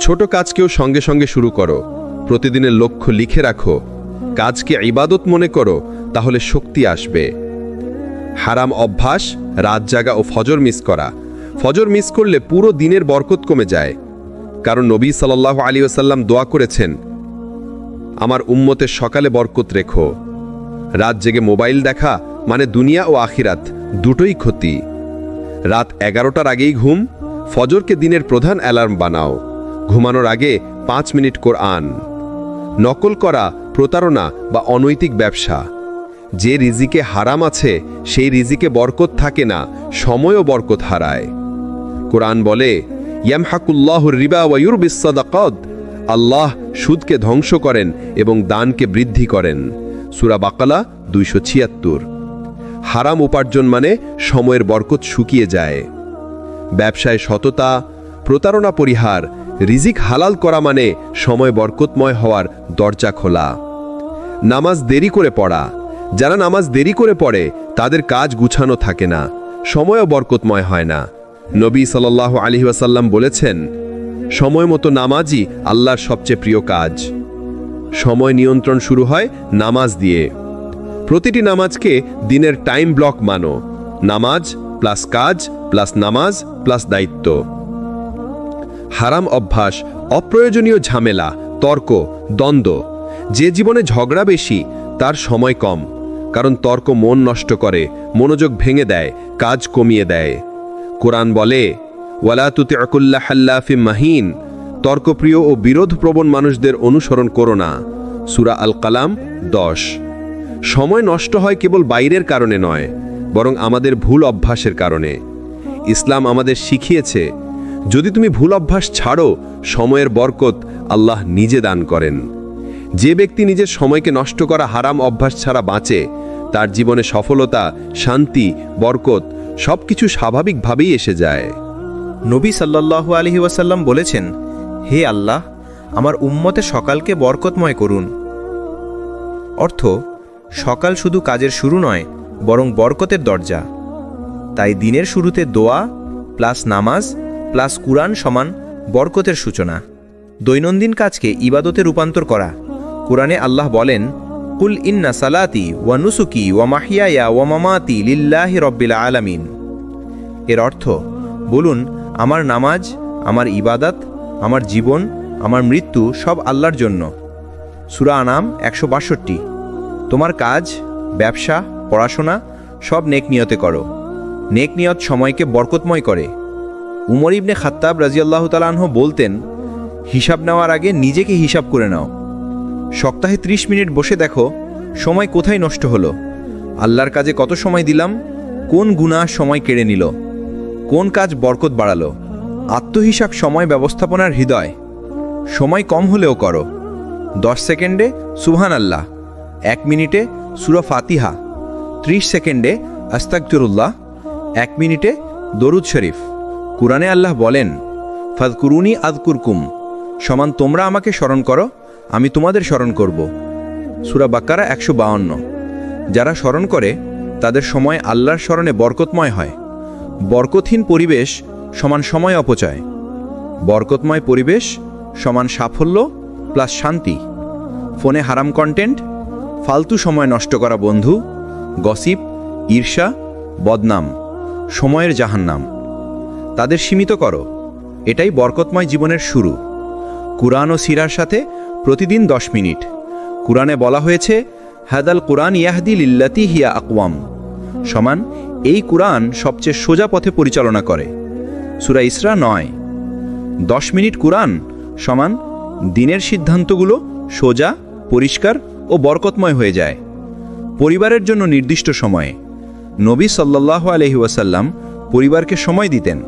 ছোট কাজকেও সঙ্গে সঙ্গে শুরু করো। প্রতিদিনের লক্ষ্য লিখে রাখো। কাজকে ইবাদত মনে করো, তাহলে শক্তি আসবে। হারাম অভ্যাস, রাত জাগা ও ফজর মিস করা। ফজর মিস করলে পুরো দিনের বরকত কমে যায়। কারণ নবী সাল্লাল্লাহু আলাইহি ওয়াসাল্লাম দোয়া করেছেন, আমার উম্মতের সকালে বরকত রেখো। রাত জেগে মোবাইল দেখা মানে দুনিয়া ও আখিরাত দুটোই ক্ষতি। রাত 11টার আগেই ঘুম, ফজরকে দিনের প্রধান অ্যালার্ম বানাও। ঘুমানোর আগে 5 মিনিট কোরআন। নকল করা, প্রতারণা বা অনৈতিক ব্যবসা। যে রিজিকে হারাম আছে সেই রিজিকে বরকত থাকে না, সময়ও বরকত হারায়। কোরআন বলে, ইয়ামহাকুল্লাহুর রিবা ওয়া ইউরবিস সাদাকাত, আল্লাহ সুদকে ধ্বংস করেন এবং দানকে বৃদ্ধি করেন। সূরা বাকারা 276। হারাম উপার্জন মানে সময়ের বরকত শুকিয়ে যায়। ব্যবসায় সততা, প্রতারণা পরিহার, রিজিক হালাল করা মানে সময় বরকতময় হওয়ার দরজা খোলা। নামাজ দেরি করে পড়া। যারা নামাজ দেরি করে পড়ে তাদের কাজ গুছানো থাকে না, সময়ও বরকতময় হয় না। নবী সাল্লাল্লাহু আলাইহি ওয়াসাল্লাম বলেছেন, সময় মতো নামাজই আল্লাহর সবচেয়ে প্রিয় কাজ। সময় নিয়ন্ত্রণ শুরু হয় নামাজ দিয়ে। প্রতিটি নামাজকে দিনের টাইম ব্লক মানো। নামাজ প্লাস কাজ প্লাস নামাজ প্লাস দায়িত্ব। হারাম অভ্যাস, অপ্রয়োজনীয় ঝামেলা, তর্ক, দ্বন্দ্ব। যে জীবনে ঝগড়া বেশি তার সময় কম, কারণ তর্ক মন নষ্ট করে, মনোযোগ ভেঙে দেয়, কাজ কমিয়ে দেয়। কোরআন বলে, ওয়ালা তুতি' কুল্লা হাল্লাফিম মাহিন, তর্কপ্রিয় ও বিরোধপ্রবণ মানুষদের অনুসরণ করো না। সূরা আল কালাম 10। সময় নষ্ট হয় কেবল বাইরের কারণে নয়, বরং আমাদের ভুল অভ্যাসের কারণে। ইসলাম আমাদের শিখিয়েছে, যদি তুমি ভুল অভ্যাস ছাড়ো, সময়ের বরকত আল্লাহ নিজে দান করেন। যে ব্যক্তি নিজের সময়কে নষ্ট করা হারাম অভ্যাস ছাড়া বাঁচে, তার জীবনে সফলতা, শান্তি, বরকত সবকিছু স্বাভাবিকভাবেই এসে যায়। নবী সাল্লাল্লাহু আলাইহি ওয়াসাল্লাম বলেছেন, হে আল্লাহ, আমার উম্মতের সকালকে বরকতময় করুন। অর্থ, সকাল শুধু কাজের শুরু নয়, বরং বরকতের দরজা। তাই দিনের শুরুতে দোয়া প্লাস নামাজ প্লাস কুরআন সমান বরকতের সূচনা। দৈনন্দিন কাজকে ইবাদতে রূপান্তর করা। কুরআনে আল্লাহ বলেন, কুল ইন্না সালাতি ওয়া নুসুকি ওয়া মাহিয়ায়া ওয়া মামাতি লিল্লাহি রব্বিল আলামিন। এর অর্থ, বলুন, আমার নামাজ, আমার ইবাদত, আমার জীবন, আমার মৃত্যু সব আল্লাহর জন্য। সূরা আনাম 162। তোমার কাজ, ব্যবসা, পড়াশোনা সব নেক নিয়তে করো। নেক নিয়ত সময়কে বরকতময় করে। উমর ইবনে খাত্তাব রাদিয়াল্লাহু তাআলা আনহু বলতেন, হিসাব নেওয়ার আগে নিজেকে হিসাব করে নাও। সপ্তাহে 30 মিনিট বসে দেখো সময় কোথায় নষ্ট হলো, আল্লাহর কাজে কত সময় দিলাম, কোন গুনাহ সময় কেড়ে নিল, কোন কাজ বরকত বাড়ালো। আত্মহিসাব সময় ব্যবস্থাপনার হৃদয়। সময় কম হলেও করো। 10 সেকেন্ডে সুবহানাল্লাহ, 1 মিনিটে সূরা ফাতিহা, 30 সেকেন্ডে আস্তাগফিরুল্লাহ, 1 মিনিটে দরুদ শরীফ। কুরআনে আল্লাহ বলেন, ফাযকুরুনি আযকুরকুম, সমান তোমরা আমাকে স্মরণ করো, আমি তোমাদের স্মরণ করব। সূরা বাকারা 152। যারা স্মরণ করে তাদের সময় আল্লাহর স্মরণে বরকতময় হয়। বরকতহীন পরিবেশ সমান সময় অপচয়। বরকতময় পরিবেশ সমান সাফল্য প্লাস শান্তি। ফোনে হারাম কন্টেন্ট, ফালতু সময় নষ্ট করা বন্ধু, গসিপ, ঈর্ষা, বদনাম, সময়ের জাহান্নাম। তাদের সীমিত করো। এটাই বরকতময় জীবনের শুরু। কুরআন ও সিরার সাথে প্রতিদিন 10 মিনিট। কুরআনে বলা হয়েছে, হাদাল কুরআন ইয়াহদি লিল্লাতি হিয়া আকওয়াম, সমান এই কুরআন সবচেয়ে সোজা পথে পরিচালনা করে। সূরা ইসরা 9। 10 মিনিট কুরআন সমান দিনের সিদ্ধান্তগুলো সোজা, পরিষ্কার ও বরকতময় হয়ে যায়। পরিবারের জন্য নির্দিষ্ট সময়ে। নবী সাল্লাল্লাহু আলাইহি ওয়াসাল্লাম পরিবারকে সময় দিতেন।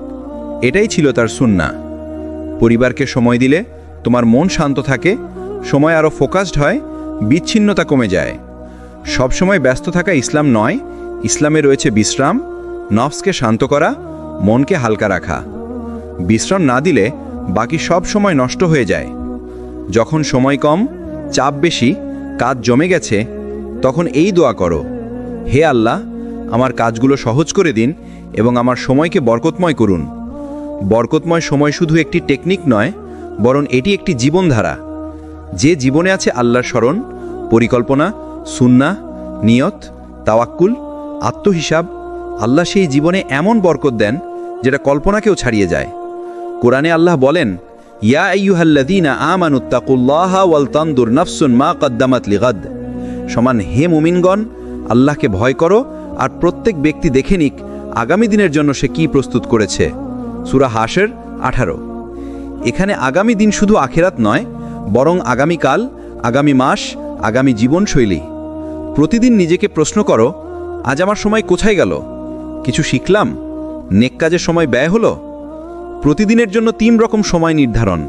এটাই ছিল তার সুন্নাহ। পরিবারকে সময় দিলে তোমার মন শান্ত থাকে, সময় আরও ফোকাসড হয়, বিচ্ছিন্নতা কমে যায়। সবসময় ব্যস্ত থাকা ইসলাম নয়। ইসলামে রয়েছে বিশ্রাম, নফসকে শান্ত করা, মনকে হালকা রাখা। বিশ্রাম না দিলে বাকি সব সময় নষ্ট হয়ে যায়। যখন সময় কম, চাপ বেশি, কাজ জমে গেছে, তখন এই দোয়া করো, হে আল্লাহ, আমার কাজগুলো সহজ করে দিন এবং আমার সময়কে বরকতময় করুন। বরকতময় সময় শুধু একটি টেকনিক নয়, বরং এটি একটি জীবনধারা। যে জীবনে আছে আল্লাহর স্মরণ, পরিকল্পনা, সুন্নাহ, নিয়ত, তাওয়াক্কুল, আত্মহিসাব, আল্লাহ সেই জীবনে এমন বরকত দেন যেটা কল্পনাকেও ছাড়িয়ে যায়। কোরআনে আল্লাহ বলেন, ইয়া আইয়ুহাল্লাযীনা আমানুত্তাকুল্লাহা ওয়াল তানদুর নাফসুন মা কদ্দামাত লিগাদ, সমান হে মুমিনগণ, আল্লাহকে ভয় করো আর প্রত্যেক ব্যক্তি দেখে নিক আগামী দিনের জন্য সে কি প্রস্তুত করেছে। সূরা হাশর 18। এখানে আগামী দিন শুধু আখিরাত নয়, বরং আগামীকাল, আগামী মাস, আগামী জীবনশৈলী। প্রতিদিন নিজেকে প্রশ্ন করো, আজ আমার সময় কোথায় গেল? কিছু শিখলাম? নেক কাজের সময় ব্যয় হলো? প্রতিদিনের জন্য 3 রকম সময় নির্ধারণ।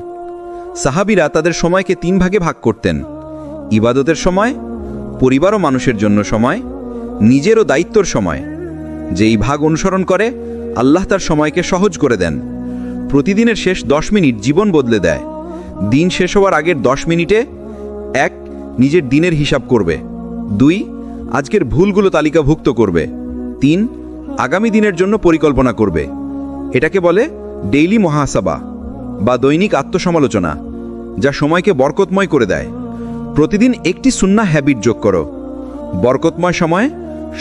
সাহাবীরা তাদের সময়কে 3 ভাগে ভাগ করতেন। ইবাদতের সময়, পরিবার ও মানুষের জন্য সময়, নিজেরও দায়িত্বর সময়। যেই ভাগ অনুসরণ করে আল্লাহ তার সময়কে সহজ করে দেন। প্রতিদিনের শেষ 10 মিনিট জীবন বদলে দেয়। দিন শেষ হওয়ার আগের 10 মিনিটে 1. নিজের দিনের হিসাব করবে, 2. আজকের ভুলগুলো তালিকাভুক্ত করবে, 3. আগামী দিনের জন্য পরিকল্পনা করবে। এটাকে বলে ডেইলি মুহাসাবা বা দৈনিক আত্মসমালোচনা, যা সময়কে বরকতময় করে দেয়। প্রতিদিন একটি সুন্নাহ হ্যাবিট যোগ করো। বরকতময় সময়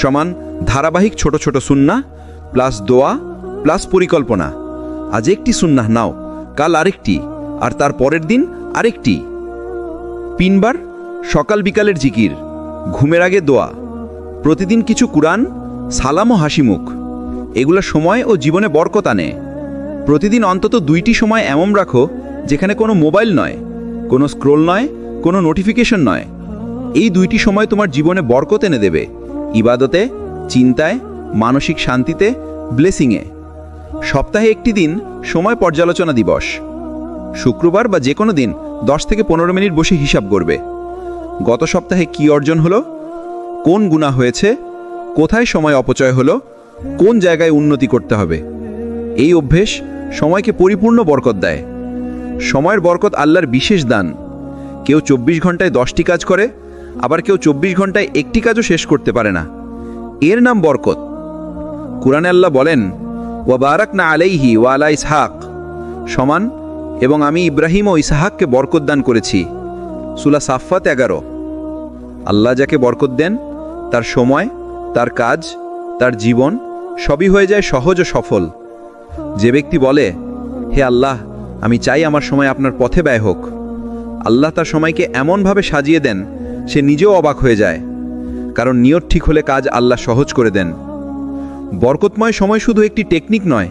সমান ধারাবাহিক ছোট ছোট সুন্নাহ প্লাস দোয়া প্লাস পরিকল্পনা। আজ একটি সুন্নাহ নাও, কাল আরেকটি, আর তার পরের দিন আরেকটি। 3 বার সকাল বিকালের জিকির, ঘুমের আগে দোয়া, প্রতিদিন কিছু কুরআন, সালাম ও হাসিমুখ। এগুলো সময় ও জীবনে বরকত আনে। প্রতিদিন অন্তত 2টি সময় এমন রাখো যেখানে কোনো মোবাইল নয়, কোনো স্ক্রোল নয়, কোনো নোটিফিকেশন নয়। এই 2টি সময় তোমার জীবনে বরকত এনে দেবে, ইবাদতে, চিন্তায়, মানসিক শান্তিতে, ব্লেসিংয়ে। সপ্তাহে একটি দিন সময় পর্যালোচনা দিবস। শুক্রবার বা যে কোনো দিন 10 থেকে 15 মিনিট বসে হিসাব করবে। গত সপ্তাহে কি অর্জন হলো, কোন গুনাহ হয়েছে, কোথায় সময় অপচয় হলো, কোন জায়গায় উন্নতি করতে হবে। এই অভ্যেস সময়কে পরিপূর্ণ বরকত দেয়। সময়ের বরকত আল্লাহর বিশেষ দান। কেউ 24 ঘন্টায় 10টি কাজ করে, আবার কেউ 24 ঘন্টায় একটি কাজও শেষ করতে পারে না। এর নাম বরকত। কুরআনে আল্লাহ বলেন, ওয়া বারাকনা আলাইহি ওয়া আলা ইসহাক, সমান, এবং আমি ইব্রাহিম ও ইসহাককে বরকত দান করেছি। সূরা সাফফাত 11। আল্লাহ যাকে বরকত দেন তার সময়, তার কাজ, তার জীবন সবই হয়ে যায় সহজ ও সফল। যে ব্যক্তি বলে, হে আল্লাহ, আমি চাই আমার সময় আপনার পথে ব্যয় হোক, আল্লাহ তার সময়কে এমনভাবে সাজিয়ে দেন সে নিজেও অবাক হয়ে যায়, কারণ নিয়ত ঠিক হলে কাজ আল্লাহ সহজ করে দেন। বরকতময় সময় শুধু একটি টেকনিক নয়,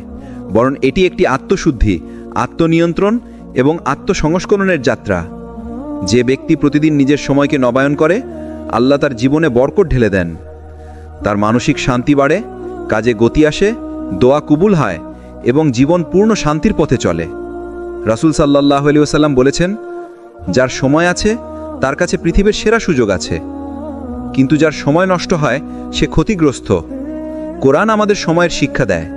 বরং এটি একটি আত্মশুদ্ধি, আত্মনিয়ন্ত্রণ এবং আত্মসংস্করণের যাত্রা। যে ব্যক্তি প্রতিদিন নিজের সময়কে নবায়ন করে, আল্লাহ তার জীবনে বরকত ঢেলে দেন। তার মানসিক শান্তি বাড়ে, কাজে গতি আসে, দোয়া কবুল হয় এবং জীবন পূর্ণ শান্তির পথে চলে। রাসূল সাল্লাল্লাহু আলাইহি ওয়াসাল্লাম বলেছেন, যার সময় আছে তার কাছে পৃথিবীর সেরা সুযোগ আছে, কিন্তু যার সময় নষ্ট হয় সে ক্ষতিগ্রস্ত। কোরআন আমাদের সময়ের শিক্ষা দেয়,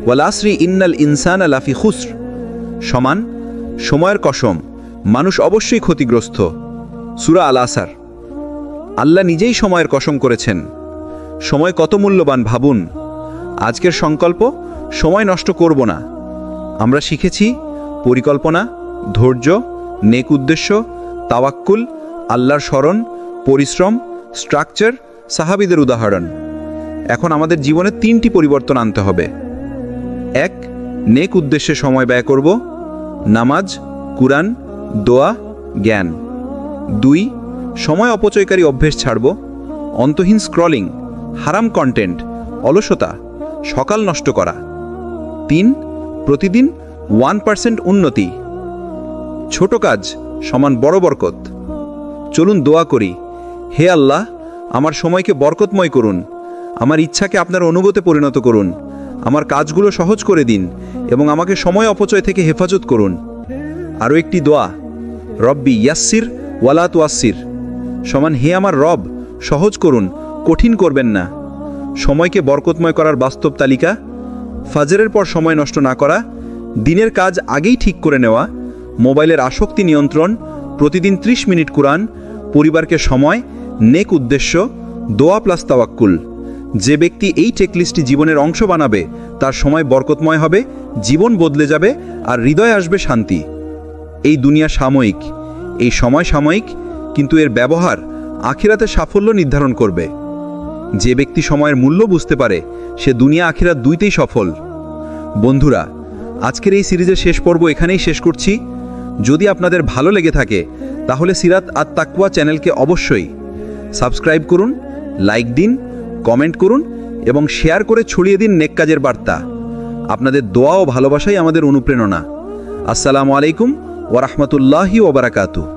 ওয়াল আসরি ইন্নাল ইনসানা লাফি খুসর, সমান, সময়ের কসম, মানুষ অবশ্যই ক্ষতিগ্রস্ত। সূরা আল আসর। আল্লাহ নিজেই সময়ের কসম করেছেন। সময় কত মূল্যবান ভাবুন। আজকের সংকল্প, সময় নষ্ট করব না। আমরা শিখেছি পরিকল্পনা, ধৈর্য, নেক উদ্দেশ্য, তাওয়াক্কুল, আল্লাহর স্মরণ, পরিশ্রম, স্ট্রাকচার, সাহাবীদের উদাহরণ। এখন আমাদের জীবনে 3টি পরিবর্তন আনতে হবে। 1. নেক উদ্দেশ্যে সময় ব্যয় করব, নামাজ, কুরআন, দোয়া, জ্ঞান। 2. সময় অপচয়কারী অভ্যেস ছাড়ব, অন্তহীন স্ক্রলিং, হারাম কন্টেন্ট, অলসতা, সকাল নষ্ট করা। 3. প্রতিদিন 1% উন্নতি। ছোট কাজ সমান বড় বরকত। চলুন দোয়া করি, হে আল্লাহ, আমার সময়কে বরকতময় করুন, আমার ইচ্ছাকে আপনার অনুগতে পরিণত করুন, আমার কাজগুলো সহজ করে দিন এবং আমাকে সময় অপচয় থেকে হেফাজত করুন। আরও একটি দোয়া, রব্বি ইয়াসসির ওয়ালা তুয়াসসির, সমান, হে আমার রব, সহজ করুন, কঠিন করবেন না। সময়কে বরকতময় করার বাস্তব তালিকা: ফাজরের পর সময় নষ্ট না করা, দিনের কাজ আগেই ঠিক করে নেওয়া, মোবাইলের আসক্তি নিয়ন্ত্রণ, প্রতিদিন 30 মিনিট কুরআন, পরিবারকে সময়, নেক উদ্দেশ্য, দোয়া প্লাস তাওয়াক্কুল। যে ব্যক্তি এই চেকলিস্টটি জীবনের অংশ বানাবে তার সময় বরকতময় হবে, জীবন বদলে যাবে আর হৃদয়ে আসবে শান্তি। এই দুনিয়া সাময়িক, এই সময় সাময়িক, কিন্তু এর ব্যবহার আখিরাতে সাফল্য নির্ধারণ করবে। যে ব্যক্তি সময়ের মূল্য বুঝতে পারে সে দুনিয়া আখিরাত দুইতেই সফল। বন্ধুরা, আজকের এই সিরিজের শেষ পর্ব এখানেই শেষ করছি। যদি আপনাদের ভালো লেগে থাকে তাহলে সিরাত আত তাকওয়া চ্যানেলকে অবশ্যই সাবস্ক্রাইব করুন, লাইক দিন, কমেন্ট করুন এবং শেয়ার করে ছড়িয়ে দিন নেক কাজের বার্তা। আপনাদের দোয়া ও ভালোবাসাই আমাদের অনুপ্রেরণা। আসসালামু আলাইকুম ওয়া রাহমাতুল্লাহি ওয়া বারাকাতুহু।